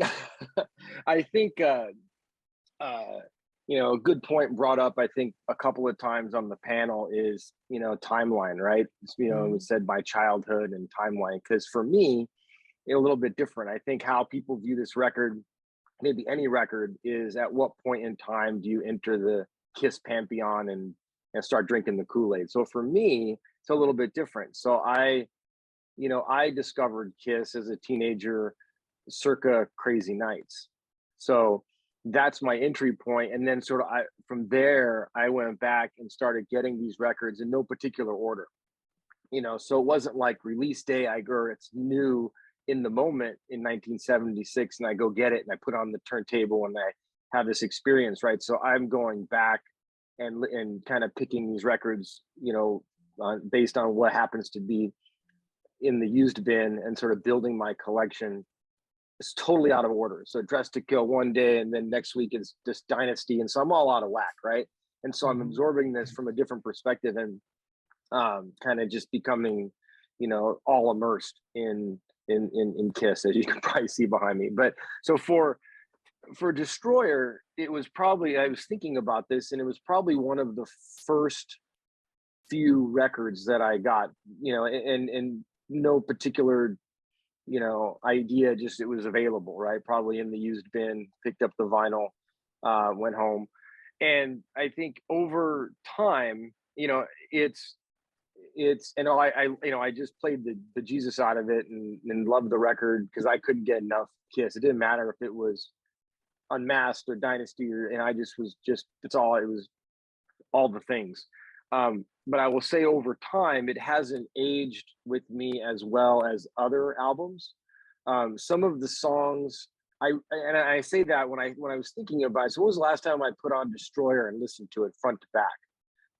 you know, a good point brought up, I think, a couple of times on the panel is, you know, timeline, right? You know, it was said by childhood and timeline. Because for me, a little bit different. I think how people view this record, maybe any record, is at what point in time do you enter the Kiss pantheon and start drinking the Kool-Aid? So for me, it's a little bit different. So I discovered Kiss as a teenager circa Crazy Nights. So that's my entry point. And then from there, I went back and started getting these records in no particular order. You know, so it wasn't like release day, it's new in the moment in 1976, and I go get it and I put on the turntable and I have this experience, right? So I'm going back and kind of picking these records, you know, based on what happens to be in the used bin and sort of building my collection. It's totally out of order. So Dressed to Kill one day, and then next week is just Dynasty, and so I'm all out of whack, right? And so I'm absorbing this from a different perspective and kind of just becoming, you know, all immersed in Kiss, as you can probably see behind me. But so for Destroyer, it was probably, I was thinking about this, and it was probably one of the first few records that I got, you know, and no particular, you know, idea, just it was available, right? Probably in the used bin, picked up the vinyl, went home. And I think over time, you know, it's and I just played the Jesus out of it and loved the record because I couldn't get enough Kiss. It didn't matter if it was Unmasked or Dynasty, and I just was it was all the things. But I will say over time, it hasn't aged with me as well as other albums. Some of the songs, I say that when I was thinking about it, so when was the last time I put on Destroyer and listened to it front to back?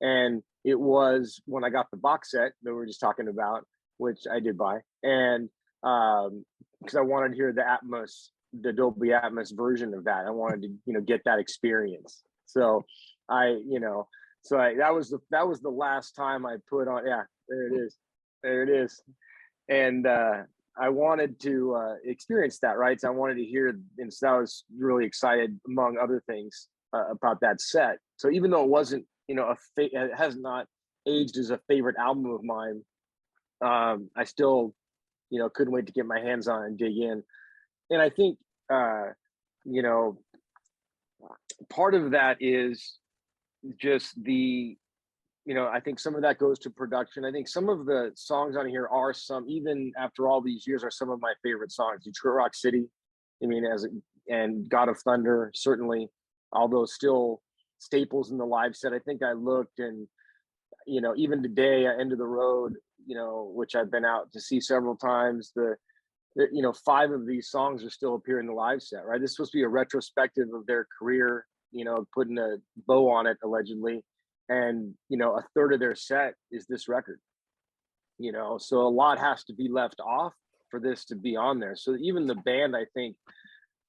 And it was when I got the box set that we were just talking about, which I did buy. And because I wanted to hear the Dolby Atmos version of that. I wanted to, you know, get that experience. So that was the last time I put on. Yeah, there it is. And I wanted to experience that, right? So I wanted to hear, and so I was really excited, among other things, about that set. So even though it wasn't, you know, it has not aged as a favorite album of mine, I still, you know, couldn't wait to get my hands on it and dig in. And I think, you know, part of that is just the, you know, I think some of that goes to production. I think some of the songs on here are even after all these years, are some of my favorite songs. Detroit Rock City, I mean, and God of Thunder, certainly, although still staples in the live set. I think I looked, and, you know, even today, End of the Road, you know, which I've been out to see several times, you know, 5 of these songs are still appear in the live set, right? This is supposed to be a retrospective of their career, you know, putting a bow on it, allegedly. And, you know, a third of their set is this record, you know, so a lot has to be left off for this to be on there. So even the band, I think,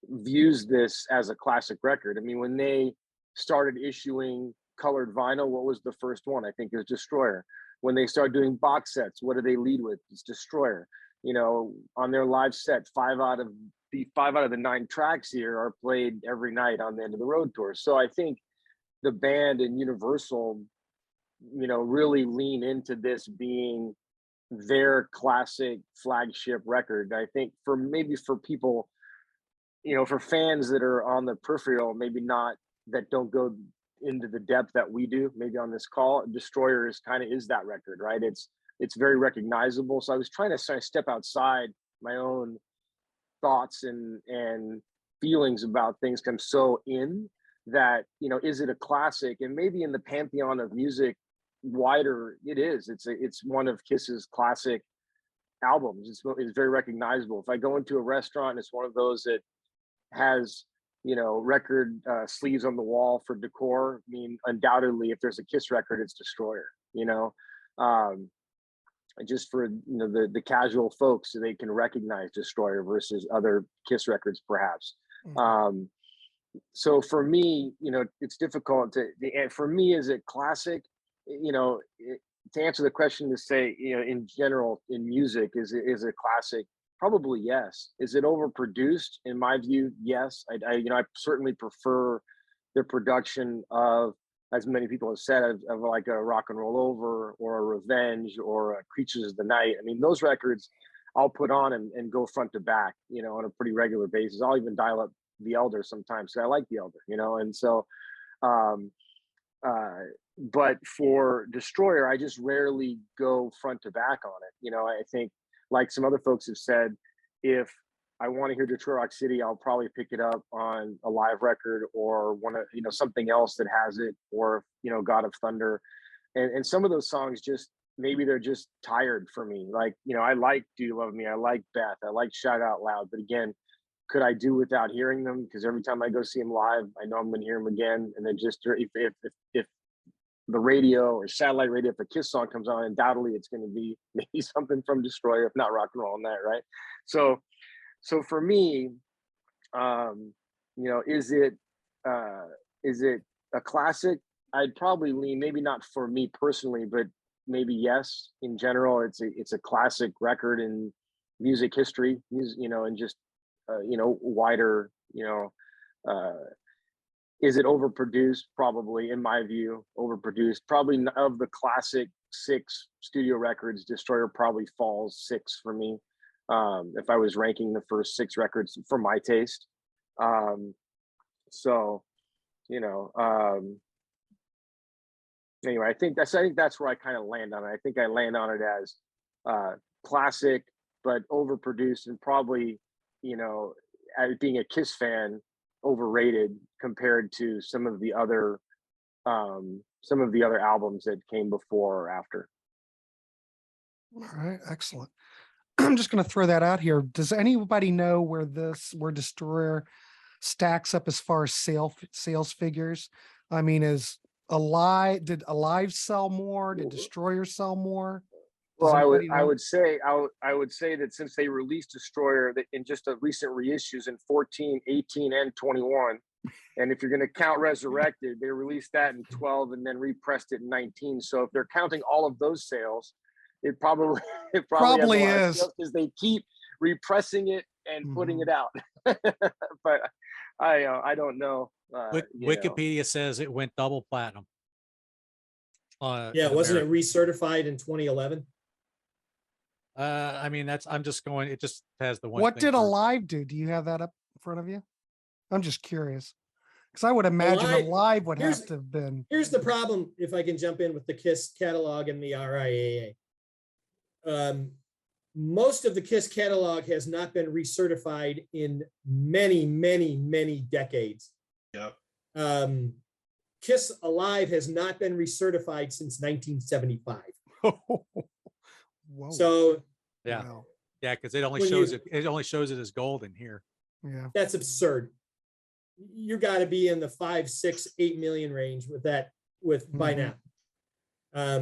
views this as a classic record. I mean, when they started issuing colored vinyl, what was the first one? I think it was Destroyer. When they start doing box sets, what do they lead with? It's Destroyer. You know, on their live set, 5 out of the 9 tracks here are played every night on the End of the Road tour. So I think the band and Universal, you know, really lean into this being their classic flagship record. I think for people, you know, for fans that are on the peripheral, maybe not, that don't go into the depth that we do, maybe on this call, Destroyer is that record, right? It's it's very recognizable. So I was trying to sort of step outside my own thoughts and feelings about things. I'm so in that, you know, is it a classic? And maybe in the pantheon of music wider, it is. It's one of Kiss's classic albums. It's very recognizable. If I go into a restaurant and it's one of those that has, you know, record sleeves on the wall for decor, I mean, undoubtedly, if there's a Kiss record, it's Destroyer, you know. Just for, you know, the casual folks, so they can recognize Destroyer versus other Kiss records, perhaps. So for me, you know, it's difficult to, and for me, is it classic? You know, to answer the question, to say, you know, in general, in music, is it classic? Probably yes. Is it overproduced? In my view, yes. I you know, I certainly prefer the production of, as many people have said, of like a Rock and Roll Over or a Revenge or a Creatures of the Night. I mean, those records I'll put on and go front to back, you know, on a pretty regular basis. I'll even dial up The Elder sometimes, because I like The Elder, you know. And so, but for Destroyer, I just rarely go front to back on it. You know, I think, like some other folks have said, if I want to hear Detroit Rock City, I'll probably pick it up on a live record or one of, you know, something else that has it, or, you know, God of Thunder. And some of those songs just, maybe they're just tired for me. Like, you know, I like Do You Love Me? I like Beth. I like Shout Out Loud. But again, could I do without hearing them? Because every time I go see them live, I know I'm going to hear them again. And then just, if the radio or satellite radio, if a Kiss song comes on, undoubtedly it's going to be maybe something from Destroyer, if not Rock and Roll Night, right? So for me, you know, is it a classic? I'd probably lean, maybe not for me personally, but maybe yes. In general, it's a classic record in music history, you know, and just you know, wider, you know. Is it overproduced? Probably, in my view, overproduced. Probably of the classic 6 studio records, Destroyer probably falls 6 for me. If I was ranking the first 6 records for my taste. So, you know, anyway, I think that's where I kind of land on it. I think I land on it as classic, but overproduced, and probably, you know, as being a Kiss fan, overrated compared to some of the other albums that came before or after. All right, excellent. I'm just going to throw that out here. Does anybody know where Destroyer stacks up as far as sales figures? I mean, did Alive sell more? Did Destroyer sell more? Well, I would say that since they released Destroyer that in just a recent reissues in 14, 18, and 21, and if you're going to count Resurrected, they released that in 12 and then repressed it in 19. So if they're counting all of those sales, it probably is, because they keep repressing it and putting it out. But I don't know. Wikipedia says it went double platinum. Yeah, wasn't it recertified in 2011? I mean, I'm just going, it just has the one. What did Alive do? Do you have that up in front of you? I'm just curious, because I would imagine Alive would have to have been. Here's the problem, if I can jump in with the Kiss catalog and the RIAA. Most of the Kiss catalog has not been recertified in many, many, many decades. Yep. Kiss Alive has not been recertified since 1975. Whoa. So yeah, wow. Yeah, because it only shows it as gold in here. Yeah, that's absurd. You got to be in the 5, 6, 8 million range by now.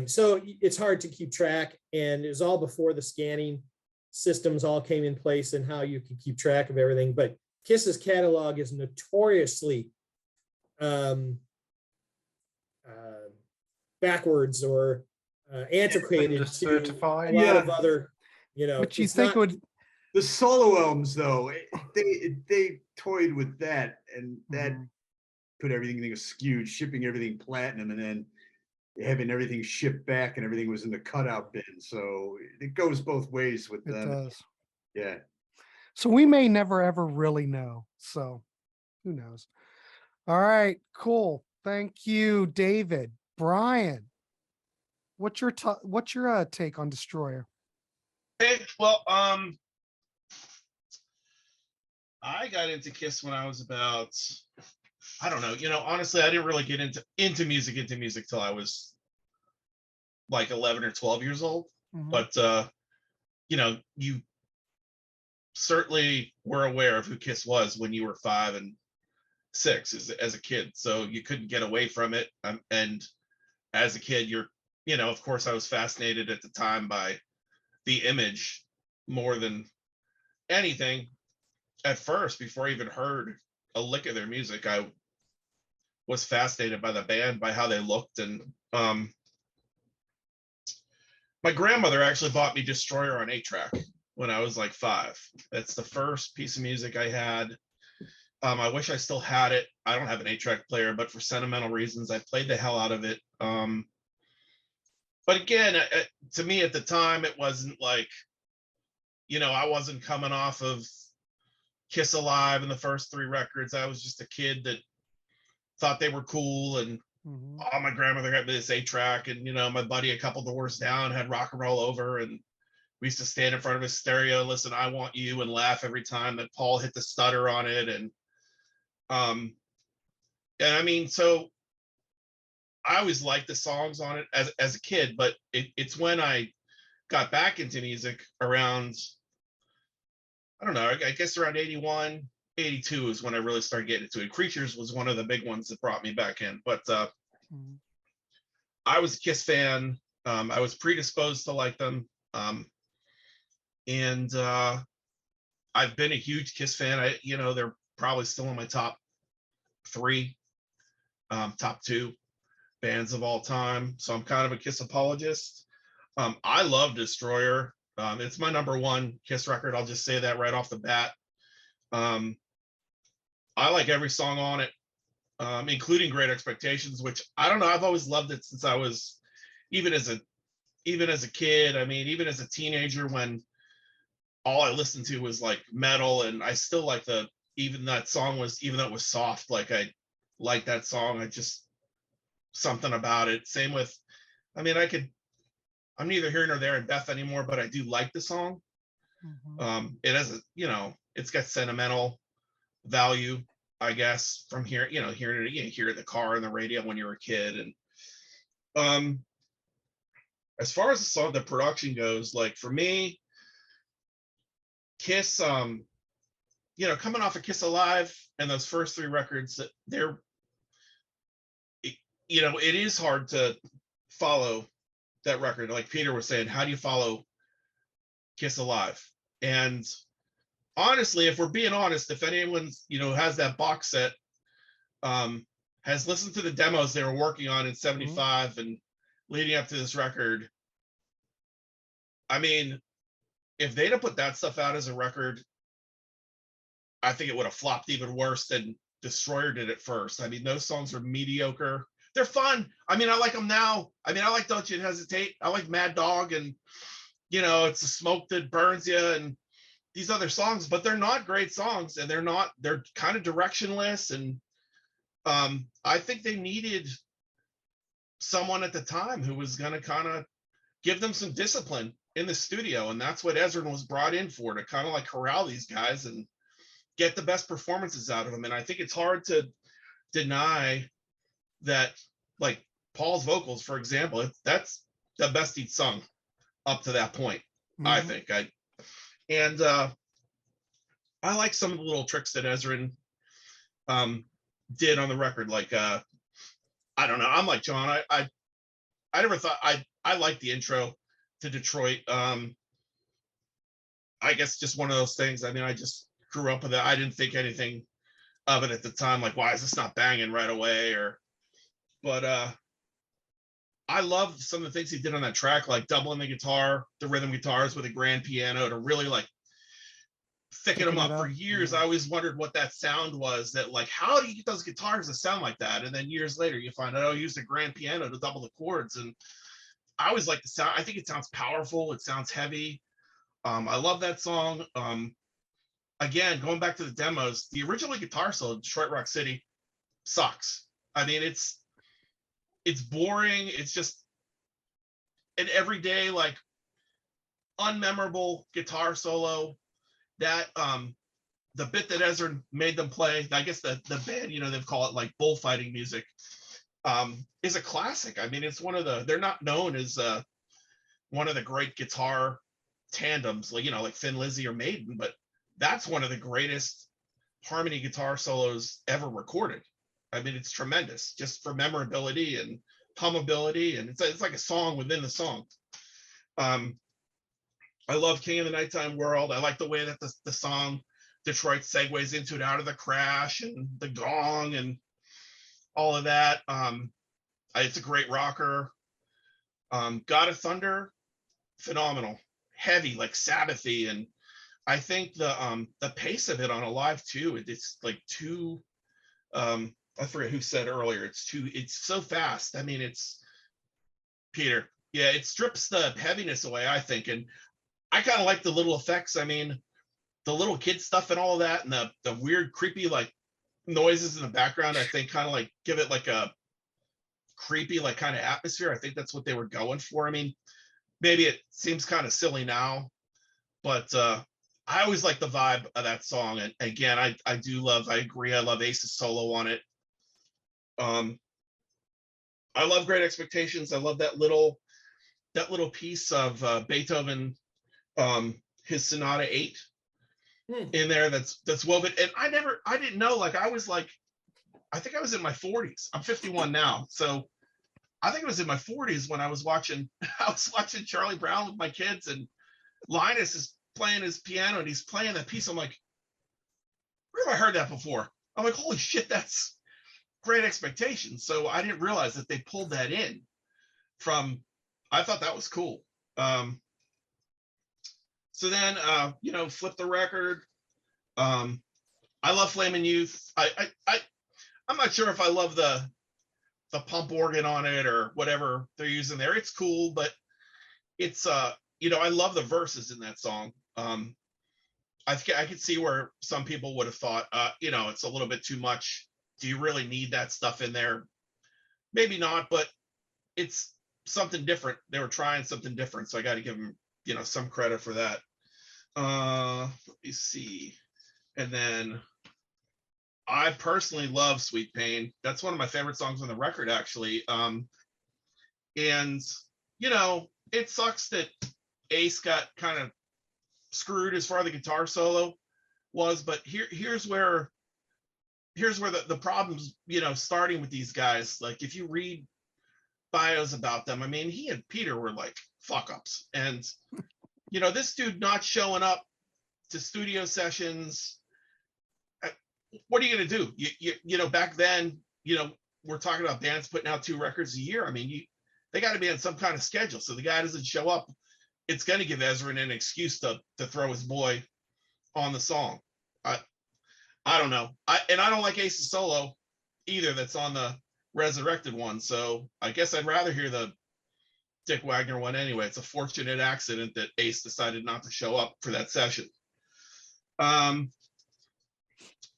So it's hard to keep track, and it was all before the scanning systems all came in place and how you can keep track of everything. But Kiss's catalog is notoriously backwards or antiquated to a lot of other, you know. But you think the solo albums, though, they toyed with that, and that put everything askew, shipping everything platinum, and then having everything shipped back, and everything was in the cutout bin. So it goes both ways with them. It does. Yeah. So we may never ever really know. So who knows? All right, cool. Thank you, David. Brian, What's your take on Destroyer? Well, I got into Kiss when I was about, I don't know, honestly, I didn't really get into music till I was like 11 or 12 years old. Mhm. But you certainly were aware of who Kiss was when you were 5 and 6 as a kid, so you couldn't get away from it. And as a kid, of course, I was fascinated at the time by the image more than anything. At first, before I even heard a lick of their music, I was fascinated by the band, by how they looked. And my grandmother actually bought me Destroyer on 8-track when I was like 5. That's the first piece of music I had. I wish I still had it. I don't have an 8-track player, but for sentimental reasons, I played the hell out of it. But again, to me at the time, it wasn't like, I wasn't coming off of Kiss Alive and the first 3 records. I was just a kid that thought they were cool. And my grandmother got me this 8-track, and my buddy a couple doors down had Rock and Roll Over, and we used to stand in front of his stereo and listen I Want You and laugh every time that Paul hit the stutter on it. And I mean, so I always liked the songs on it as a kid, but it's when I got back into music around, I don't know, I guess around 81, 82 is when I really started getting into it. Creatures was one of the big ones that brought me back in. But I was a Kiss fan. I was predisposed to like them. And I've been a huge Kiss fan. They're probably still in my top 3, top 2 bands of all time. So I'm kind of a Kiss apologist. I love Destroyer. It's my number 1 Kiss record. I'll just say that right off the bat. I like every song on it, including Great Expectations, which I don't know. I've always loved it since I was, even as a kid. I mean, even as a teenager, when all I listened to was like metal, and I still like even though it was soft, like I like that song. I just, something about it. Same with, I mean, I'm neither here nor there in Beth anymore, but I do like the song. It has it's got sentimental value, I guess, from here, hearing it, hear it in the car and the radio when you were a kid. And as far as the production goes, like for me, Kiss, coming off of Kiss Alive and those first 3 records, it is hard to follow that record. Like Peter was saying, how do you follow Kiss Alive? And honestly, if we're being honest, if anyone's, has that box set, has listened to the demos they were working on in 75 and leading up to this record, I mean, if they'd have put that stuff out as a record, I think it would have flopped even worse than Destroyer did at first. I mean, those songs are mediocre. They're fun. I mean, I like them now. I mean, I like Don't You Hesitate. I like Mad Dog, and it's the smoke that burns you, and these other songs, but they're not great songs, and they're kind of directionless. And I think they needed someone at the time who was going to kind of give them some discipline in the studio. And that's what Ezrin was brought in for, to kind of like corral these guys and get the best performances out of them. And I think it's hard to deny that, like Paul's vocals, for example, that's the best he'd sung up to that point. I think I like some of the little tricks that Ezrin did on the record. Like, I don't know. I'm like John. I never thought I liked the intro to Detroit. I guess just one of those things. I mean, I just grew up with it. I didn't think anything of it at the time. Like, why is this not banging right away? But I love some of the things he did on that track, like doubling the rhythm guitars with a grand piano to really like thicken them up. For years, I always wondered what that sound was. That like, how do you get those guitars to sound like that? And then years later, you find out, he used a grand piano to double the chords. And I always like the sound. I think it sounds powerful. It sounds heavy. I love that song. Again, going back to the demos, the original guitar solo, Detroit Rock City, sucks. I mean, it's boring. It's just, an everyday, like unmemorable guitar solo that the bit that Ezra made them play, I guess the band, they call it like bullfighting music, is a classic. I mean, it's they're not known as one of the great guitar tandems, like, like Thin Lizzy or Maiden, but that's one of the greatest harmony guitar solos ever recorded. I mean, it's tremendous just for memorability and hummability, and it's like a song within the song. I love King of the Nighttime World. I like the way that the song Detroit segues into it out of the crash and the gong and all of that. It's a great rocker. God of Thunder, phenomenal, heavy, like Sabbathy, and I think the pace of it on a live too. It's like too. I forget who said earlier. It's so fast. I mean, it's Peter. Yeah, it strips the heaviness away, I think, and I kind of like the little effects. I mean, the little kid stuff and all of that, and the weird, creepy like noises in the background. I think kind of like give it like a creepy like kind of atmosphere. I think that's what they were going for. I mean, maybe it seems kind of silly now, but I always like the vibe of that song. And again, I agree. I love Ace's solo on it. I love Great Expectations. I love that little piece of Beethoven, his Sonata 8 in there that's woven. And I didn't know, like, I think I was in my 40s. I'm 51 now. So I think it was in my 40s when I was watching Charlie Brown with my kids, and Linus is playing his piano and he's playing that piece. I'm like, where have I heard that before? I'm like, holy shit, that's Great Expectations. So I didn't realize that they pulled that in from, I thought that was cool. So then, flip the record. I love Flamin' Youth. I'm not sure if I love the pump organ on it or whatever they're using there. It's cool, but it's I love the verses in that song. I could see where some people would have thought, it's a little bit too much. Do you really need that stuff in there? Maybe not, but it's something different. They were trying something different, so I got to give them, some credit for that. Let me see. And then I personally love Sweet Pain. That's one of my favorite songs on the record, actually. And it sucks that Ace got kind of screwed as far as the guitar solo was, but here's where the problems, starting with these guys. Like, if you read bios about them, I mean, he and Peter were like fuck ups, and this dude not showing up to studio sessions. What are you gonna do? You back then, we're talking about bands putting out 2 records a year. I mean, they got to be on some kind of schedule. So the guy doesn't show up, it's going to give Ezra an excuse to throw his boy on the song. I don't know. I don't like Ace's solo either. That's on the Resurrected one. So I guess I'd rather hear the Dick Wagner one anyway. It's a fortunate accident that Ace decided not to show up for that session. I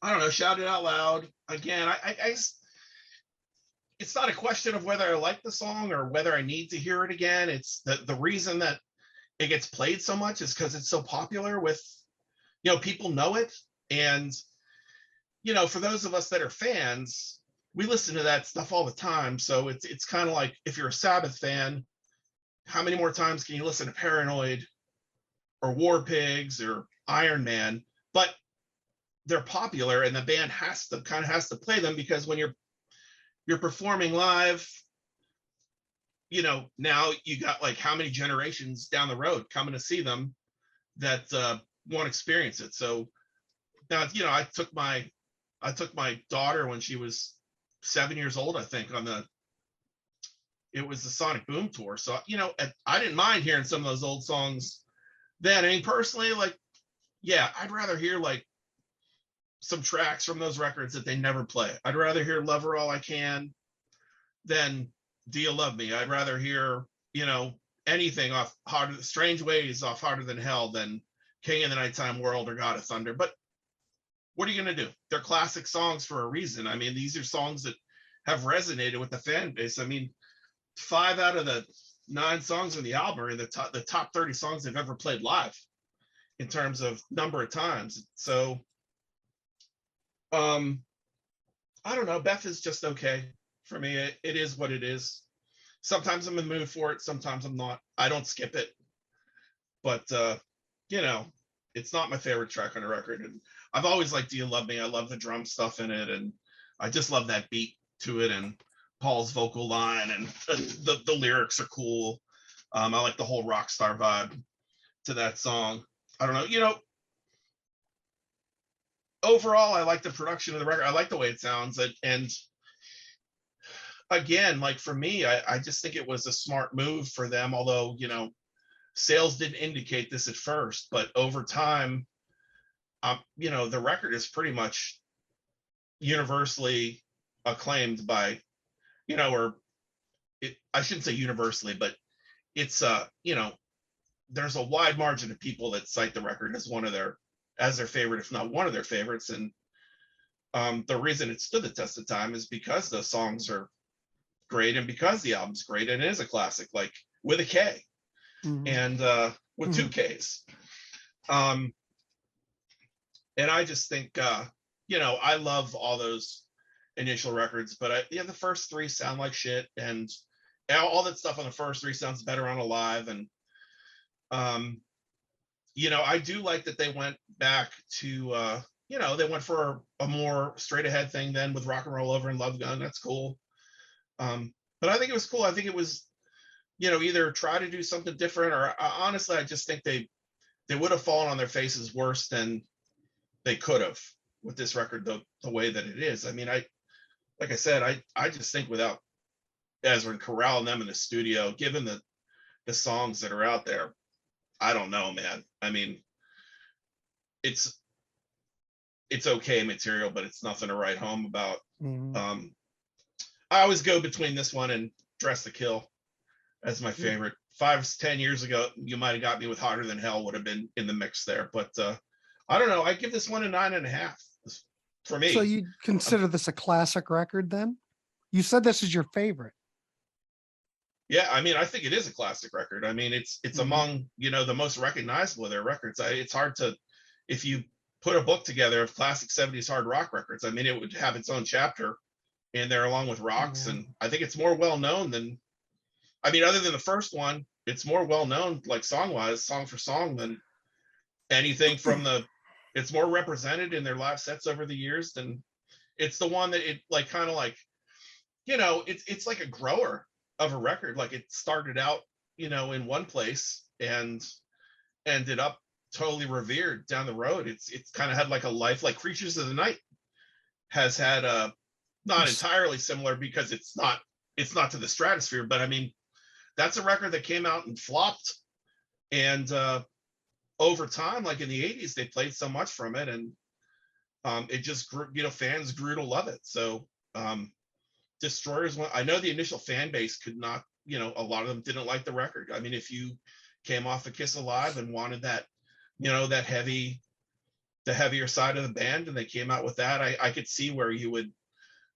don't know. Shout It Out Loud. Again, it's not a question of whether I like the song or whether I need to hear it again. It's the reason that it gets played so much is because it's so popular with, people know it. And, for those of us that are fans, we listen to that stuff all the time. So it's kind of like, if you're a Sabbath fan, how many more times can you listen to Paranoid or War Pigs or Iron Man? But they're popular, and the band has to play them, because when you're performing live, now you got like how many generations down the road coming to see them that want to experience it. So now, I took my daughter when she was 7 years old, I think, it was the Sonic Boom tour. So, I didn't mind hearing some of those old songs then. I mean, personally, like, yeah, I'd rather hear like some tracks from those records that they never play. I'd rather hear Love Her All I Can than Do You Love Me? I'd rather hear, anything off Strange Ways off Harder Than Hell than King of the Nighttime World or God of Thunder. But what are you going to do? They're classic songs for a reason. I mean, these are songs that have resonated with the fan base. I mean, 5 out of the 9 songs on the album are in the top 30 songs they've ever played live in terms of number of times. So I don't know. Beth is just okay for me. It is what it is. Sometimes I'm in the mood for it. Sometimes I'm not. I don't skip it. But, you know, it's not my favorite track on the record. And I've always liked Do You Love Me? I love the drum stuff in it. And I just love that beat to it. And Paul's vocal line and the lyrics are cool. I like the whole rock star vibe to that song. I don't know. You know, overall, I like the production of the record. I like the way it sounds. And again, like for me, I just think it was a smart move for them. Although, you know, sales didn't indicate this at first, but over time, you know, the record is pretty much universally acclaimed by, you know, or I shouldn't say universally, but it's, you know, there's a wide margin of people that cite the record as their favorite, if not one of their favorites. And the reason it stood the test of time is because the songs are great and because the album's great and it is a classic, like with a K. Mhm. And with 2 Ks. And I just think, you know, I love all those initial records, but the first 3 sound like shit, and all that stuff on the first 3 sounds better on a live. And you know, I do like that they went back to, you know, they went for a more straight ahead thing then with Rock and Roll Over and Love Gun. That's cool. But I think it was cool. I think it was, you know, either try to do something different, or honestly, I just think they would have fallen on their faces worse than they could have with this record, the way that it is. I mean, like I said, I just think without Ezra and Corral and them in the studio, given the songs that are out there, I don't know, man. I mean, it's okay material, but it's nothing to write home about. Mhm. I always go between this one and Dress to Kill as my favorite. 5-10 years ago, you might have got me with Hotter Than Hell would have been in the mix there, but I don't know. I give this one a 9.5 for me. So you consider this a classic record then? You said this is your favorite. Yeah, I mean, I think it is a classic record. I mean, it's Mhm. among, you know, the most recognizable of their records. It's hard to, if you put a book together of classic 70s hard rock records, I mean, it would have its own chapter in there along with Rocks. Yeah. And I think it's more well known than, I mean, other than the first one, it's more well known, like song-wise, song for song, than anything from it's more represented in their live sets over the years than, it's the one that it like kind of like, you know, it's like a grower of a record. Like it started out, you know, in one place and ended up totally revered down the road. It's kind of had like a life, like Creatures of the Night has had a, not entirely similar because it's not to the stratosphere, but I mean, that's a record that came out and flopped. And over time, like in the 80s, they played so much from it, and it just grew, you know, fans grew to love it. So Destroyers, I know the initial fan base could not, you know, a lot of them didn't like the record. I mean, if you came off of Kiss Alive and wanted that, you know, that the heavier side of the band, and they came out with that, I could see where you would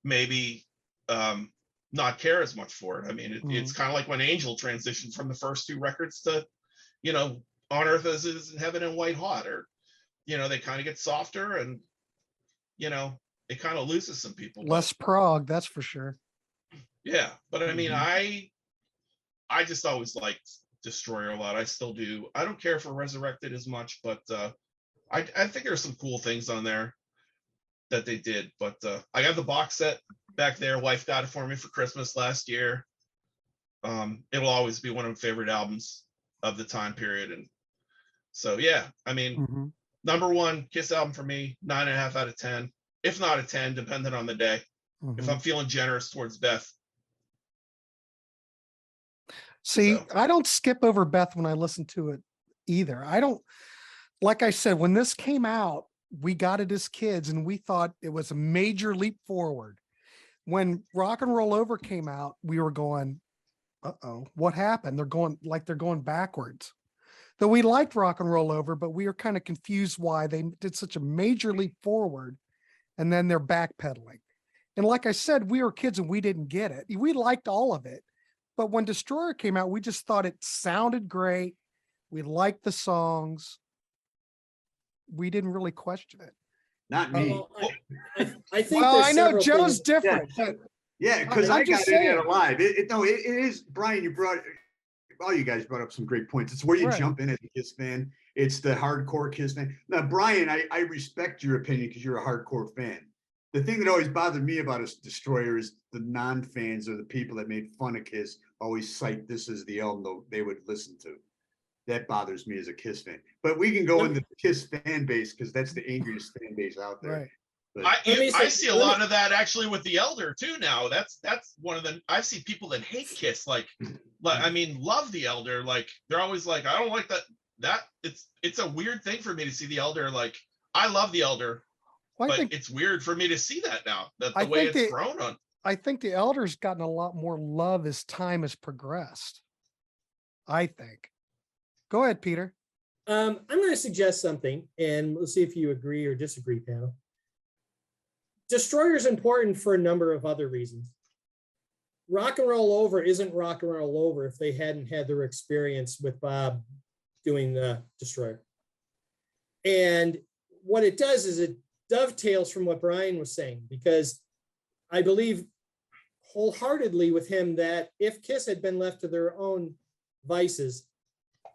maybe not care as much for it. I mean, it's kind of like when Angel transitioned from the first 2 records to, you know, On Earth as It Is in Heaven and White Hot, or, you know, they kind of get softer and, you know, it kind of loses some people. Less prog, that's for sure. Yeah, but I mean, I just always liked Destroyer a lot. I still do. I don't care for Resurrected as much, but I think there's some cool things on there that they did. But I got the box set back there. Wife got it for me for Christmas last year. It'll always be one of my favorite albums of the time period. And so, yeah, I mean, number 1 Kiss album for me, 9.5 out of 10, if not a 10, depending on the day. If I'm feeling generous towards Beth. See, So. I don't skip over Beth when I listen to it either. I don't, like I said, when this came out, we got it as kids and we thought it was a major leap forward. When Rock and Roll Over came out, we were going, uh-oh, what happened? They're going backwards. Though we liked Rock and Roll Over, but we were kind of confused why they did such a major leap forward and then they're backpedaling. And like I said, we were kids and we didn't get it. We liked all of it, But when Destroyer came out, we just thought it sounded great. We liked the songs. We didn't really question it. Not me. Well, I think Well, there's I know several Joe's things- different, but Yeah, because I'm I just got in there saying. live. It is, Brian, all you guys brought up some great points. It's where you Right. jump in as a Kiss fan. It's the hardcore Kiss fan. Now, Brian, I respect your opinion because you're a hardcore fan. The thing that always bothered me about a Destroyer is the non-fans or the people that made fun of Kiss always cite this as the album they would listen to. That bothers me as a Kiss fan. But we can go into the Kiss fan base because that's the angriest fan base out there. right. But I see a lot of that actually with the Elder too now. That's one of the I've seen people that hate Kiss like I mean love the Elder. Like they're always like, I don't like that it's a weird thing for me to see the Elder. Like I love the Elder, Well, I but think it's weird for me to see that now. That I the way think it's they- thrown on. I think the Elder's gotten a lot more love as time has progressed. I think. Go ahead, Peter. I'm going to suggest something, and we'll see if you agree or disagree, panel. Destroyer is important for a number of other reasons. Rock and Roll Over isn't Rock and Roll Over if they hadn't had their experience with Bob doing the Destroyer. And what it does is it dovetails from what Brian was saying, because I believe wholeheartedly with him that if Kiss had been left to their own vices,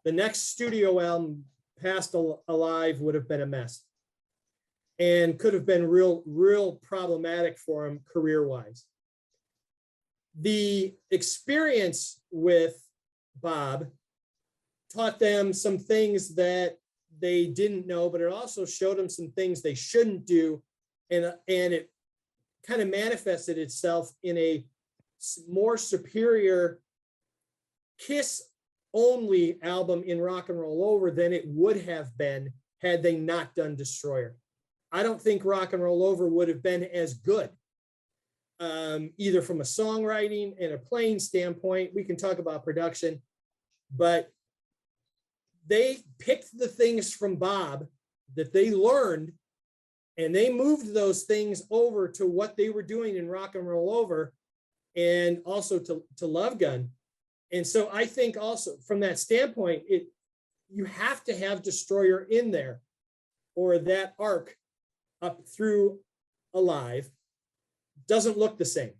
the next studio album, Past Alive, would have been a mess and could have been real problematic for him career-wise. The experience with Bob taught them some things that they didn't know, but it also showed them some things they shouldn't do. And it kind of manifested itself in a more superior Kiss only album in Rock and Roll Over than it would have been had they not done Destroyer. I don't think Rock and Roll Over would have been as good, either from a songwriting and a playing standpoint. We can talk about production, but they picked the things from Bob that they learned, and they moved those things over to what they were doing in Rock and Roll Over, and also to Love Gun. And so I think also from that standpoint, you have to have Destroyer in there, or that arc up through Alive doesn't look the same.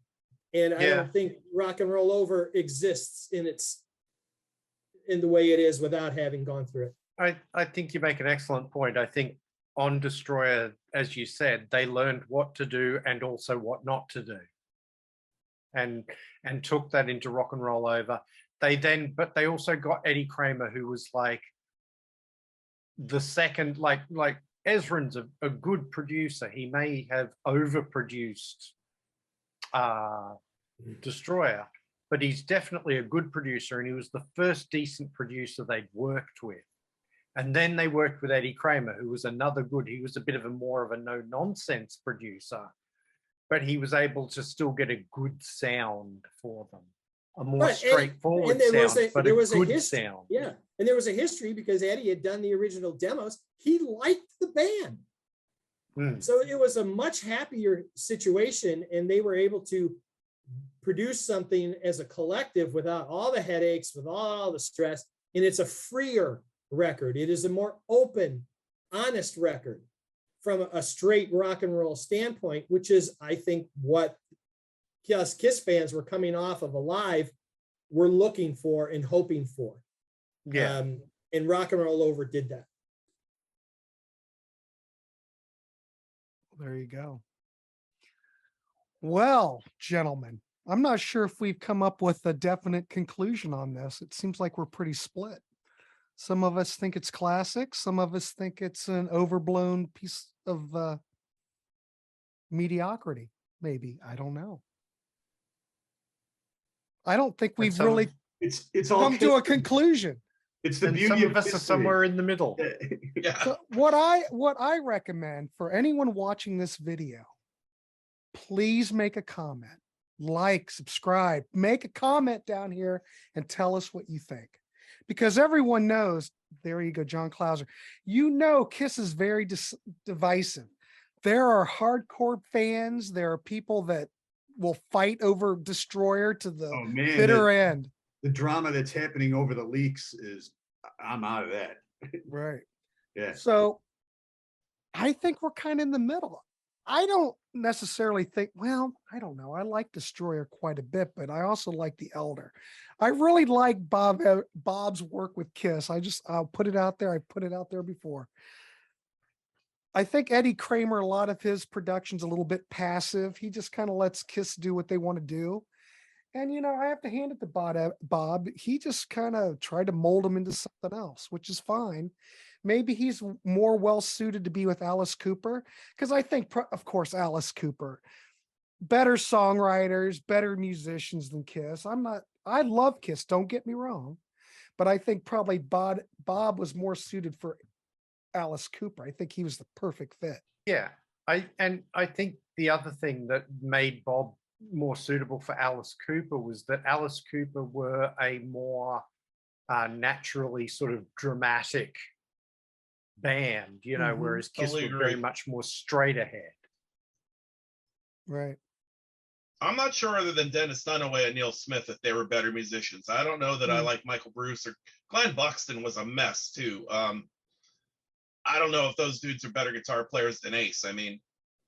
And I don't think Rock and Roll Over exists in the way it is without having gone through it. I think you make an excellent point. I think on Destroyer, as you said, they learned what to do and also what not to do, and took that into Rock and Roll Over. But they also got Eddie Kramer, who was like the second, like Ezrin's a good producer. He may have overproduced Destroyer, but he's definitely a good producer, and he was the first decent producer they'd worked with. And then they worked with Eddie Kramer, who was another good. He was a bit of a more of a no-nonsense producer, but he was able to still get a good sound for them. A more straightforward sound, but a good sound. Yeah, and there was a history because Eddie had done the original demos. He liked the band. So it was a much happier situation, and they were able to produce something as a collective without all the headaches, with all the stress, and it's a freer record. It is a more open, honest record from a straight rock and roll standpoint, which is, I think, what us Kiss fans were coming off of Alive were looking for and hoping for. Yeah. And Rock and Roll Over did that. There you go. Well, gentlemen, I'm not sure if we've come up with a definite conclusion on this. It seems like we're pretty split. Some of us think it's classic. Some of us think it's an overblown piece of mediocrity. Maybe. I don't know. I don't think we've really it's all come to a conclusion. It's the beauty some of us history. are somewhere in the middle. Yeah. So what I recommend for anyone watching this video, please make a comment, like, subscribe, make a comment down here and tell us what you think. Because everyone knows, there you go, John Clauser, you know Kiss is very divisive. There are hardcore fans. There are people that will fight over Destroyer to the bitter end. the drama that's happening over the leaks is, I'm out of that. Right. Yeah. So I think we're kind of in the middle. I don't necessarily think, well, I don't know. I like Destroyer quite a bit, but I also like the Elder. I really like Bob's work with Kiss. I'll put it out there. I put it out there before. I think Eddie Kramer, a lot of his production's a little bit passive. He just kind of lets Kiss do what they want to do. And, I have to hand it to Bob. He just kind of tried to mold him into something else, which is fine. Maybe he's more well suited to be with Alice Cooper, because I think, of course, Alice Cooper, better songwriters, better musicians than Kiss. I love Kiss, don't get me wrong, but I think probably Bob was more suited for Alice Cooper. I think he was the perfect fit. Yeah. I think the other thing that made Bob more suitable for Alice Cooper was that Alice Cooper were a more naturally sort of dramatic band, whereas Kiss Totally were very agree. much more straight ahead. Right. I'm not sure other than Dennis Dunaway and Neil Smith that they were better musicians. I don't know that I like Michael Bruce or Glenn Buxton was a mess too. I don't know if those dudes are better guitar players than Ace. I mean,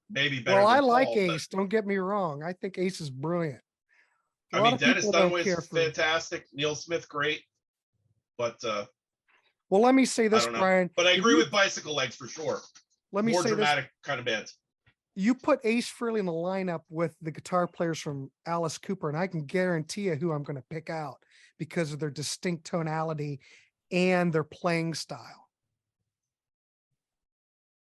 maybe better. Well, than I like Paul, Ace. Don't get me wrong. I think Ace is brilliant. I mean, Dennis Dunaway is for. fantastic. Neil Smith, great. But Well, let me say I this, don't know. Brian. But I agree with Bicycle Legs for sure. Let me More say this. dramatic kind of band. You put Ace Frehley in the lineup with the guitar players from Alice Cooper, and I can guarantee you who I'm going to pick out because of their distinct tonality and their playing style.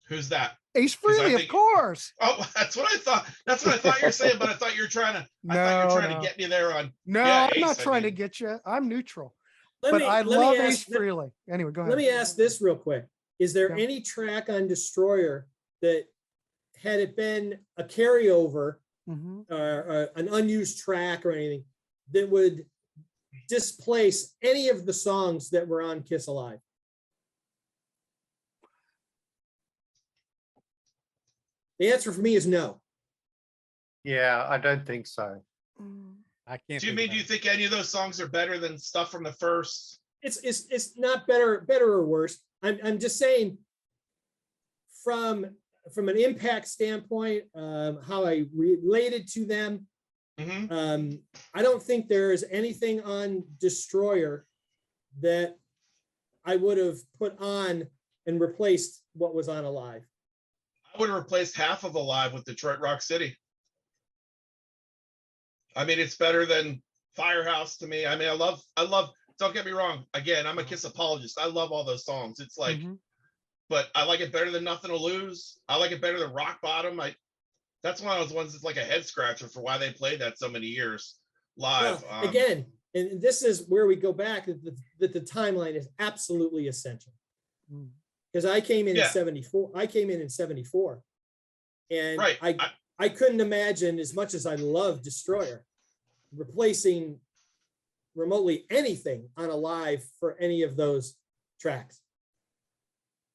Who's that? Ace 'Cause I Frehley, of think- course. Oh, that's what I thought. That's what I thought you were saying, but I thought you were trying to. I thought you were trying No. to get me there on. No, Yeah, I'm not Ace, I trying to mean- get you. I'm neutral. Let But me- I let me love ask- Ace Frehley. Anyway, go ahead. Let me ask this real quick. Is there Yeah. any track on Destroyer that, had it been a carryover Mhm. or an unused track or anything, that would displace any of the songs that were on Kiss Alive? The answer for me is no. Yeah, I don't think so. I can't. Do you think mean? of Do you any. think any of those songs are better than stuff from the first? It's not better or worse. I'm just saying from an impact standpoint, how I related to them. Mm-hmm. I don't think there is anything on Destroyer that I would have put on and replaced what was on Alive. I would have replaced half of Alive with Detroit Rock City. I mean, it's better than Firehouse to me. I mean, I love. Don't get me wrong. Again, I'm a Kiss apologist. I love all those songs. It's like, Mhm. but I like it better than Nothing to Lose. I like it better than Rock Bottom. That's one of those ones that's like a head scratcher for why they played that so many years live. Well, again, and this is where we go back that the timeline is absolutely essential. Mm. Because I came in Yeah. in 74. I came in 74. And Right. I couldn't imagine, as much as I love Destroyer, replacing remotely anything on Alive for any of those tracks.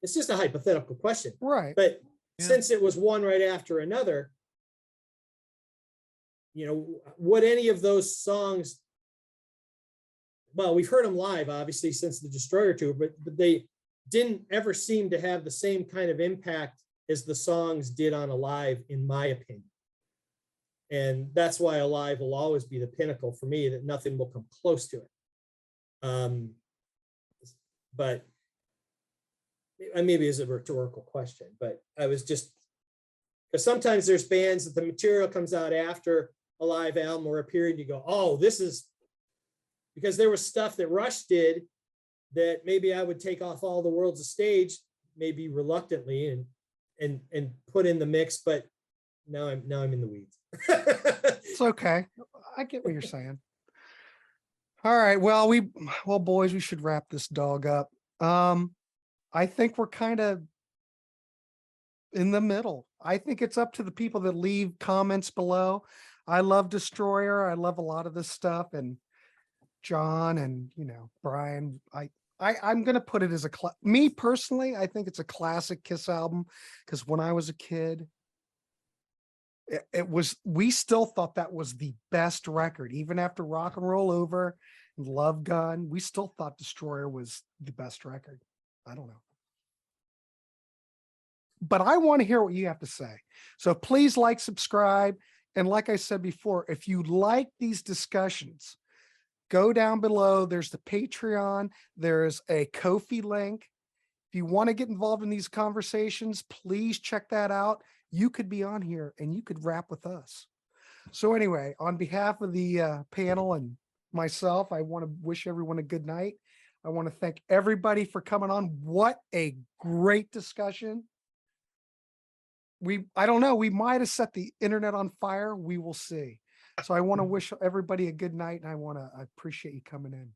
It's just a hypothetical question. Right. But Yeah. since it was one right after another, would any of those songs, well, we've heard them live, obviously, since the Destroyer tour, but they didn't ever seem to have the same kind of impact as the songs did on Alive, in my opinion. And that's why Alive will always be the pinnacle for me, that nothing will come close to it. But maybe it's a rhetorical question, but I was just, because sometimes there's bands that the material comes out after a live album or a period, you go, oh, this is, because there was stuff that Rush did that maybe I would take off All the World's a Stage, maybe reluctantly, and put in the mix, but now I'm in the weeds. It's okay. I get what you're saying. All right. Well, boys, we should wrap this dog up. I think we're kind of in the middle. I think it's up to the people that leave comments below. I love Destroyer. I love a lot of this stuff, and John and Brian. I'm gonna put it as me personally. I think it's a classic Kiss album because when I was a kid, we still thought that was the best record, even after Rock and Roll Over Love Gun. We still thought Destroyer was the best record. I don't know. But I want to hear what you have to say. So please like, subscribe. And like I said before, if you like these discussions, go down below. There's the Patreon. There's a Ko-fi link. If you want to get involved in these conversations, please check that out. You could be on here and you could rap with us. So anyway, on behalf of the panel and myself, I want to wish everyone a good night. I want to thank everybody for coming on. What a great discussion. I don't know, we might have set the internet on fire. We will see. So I want to wish everybody a good night, and I appreciate you coming in.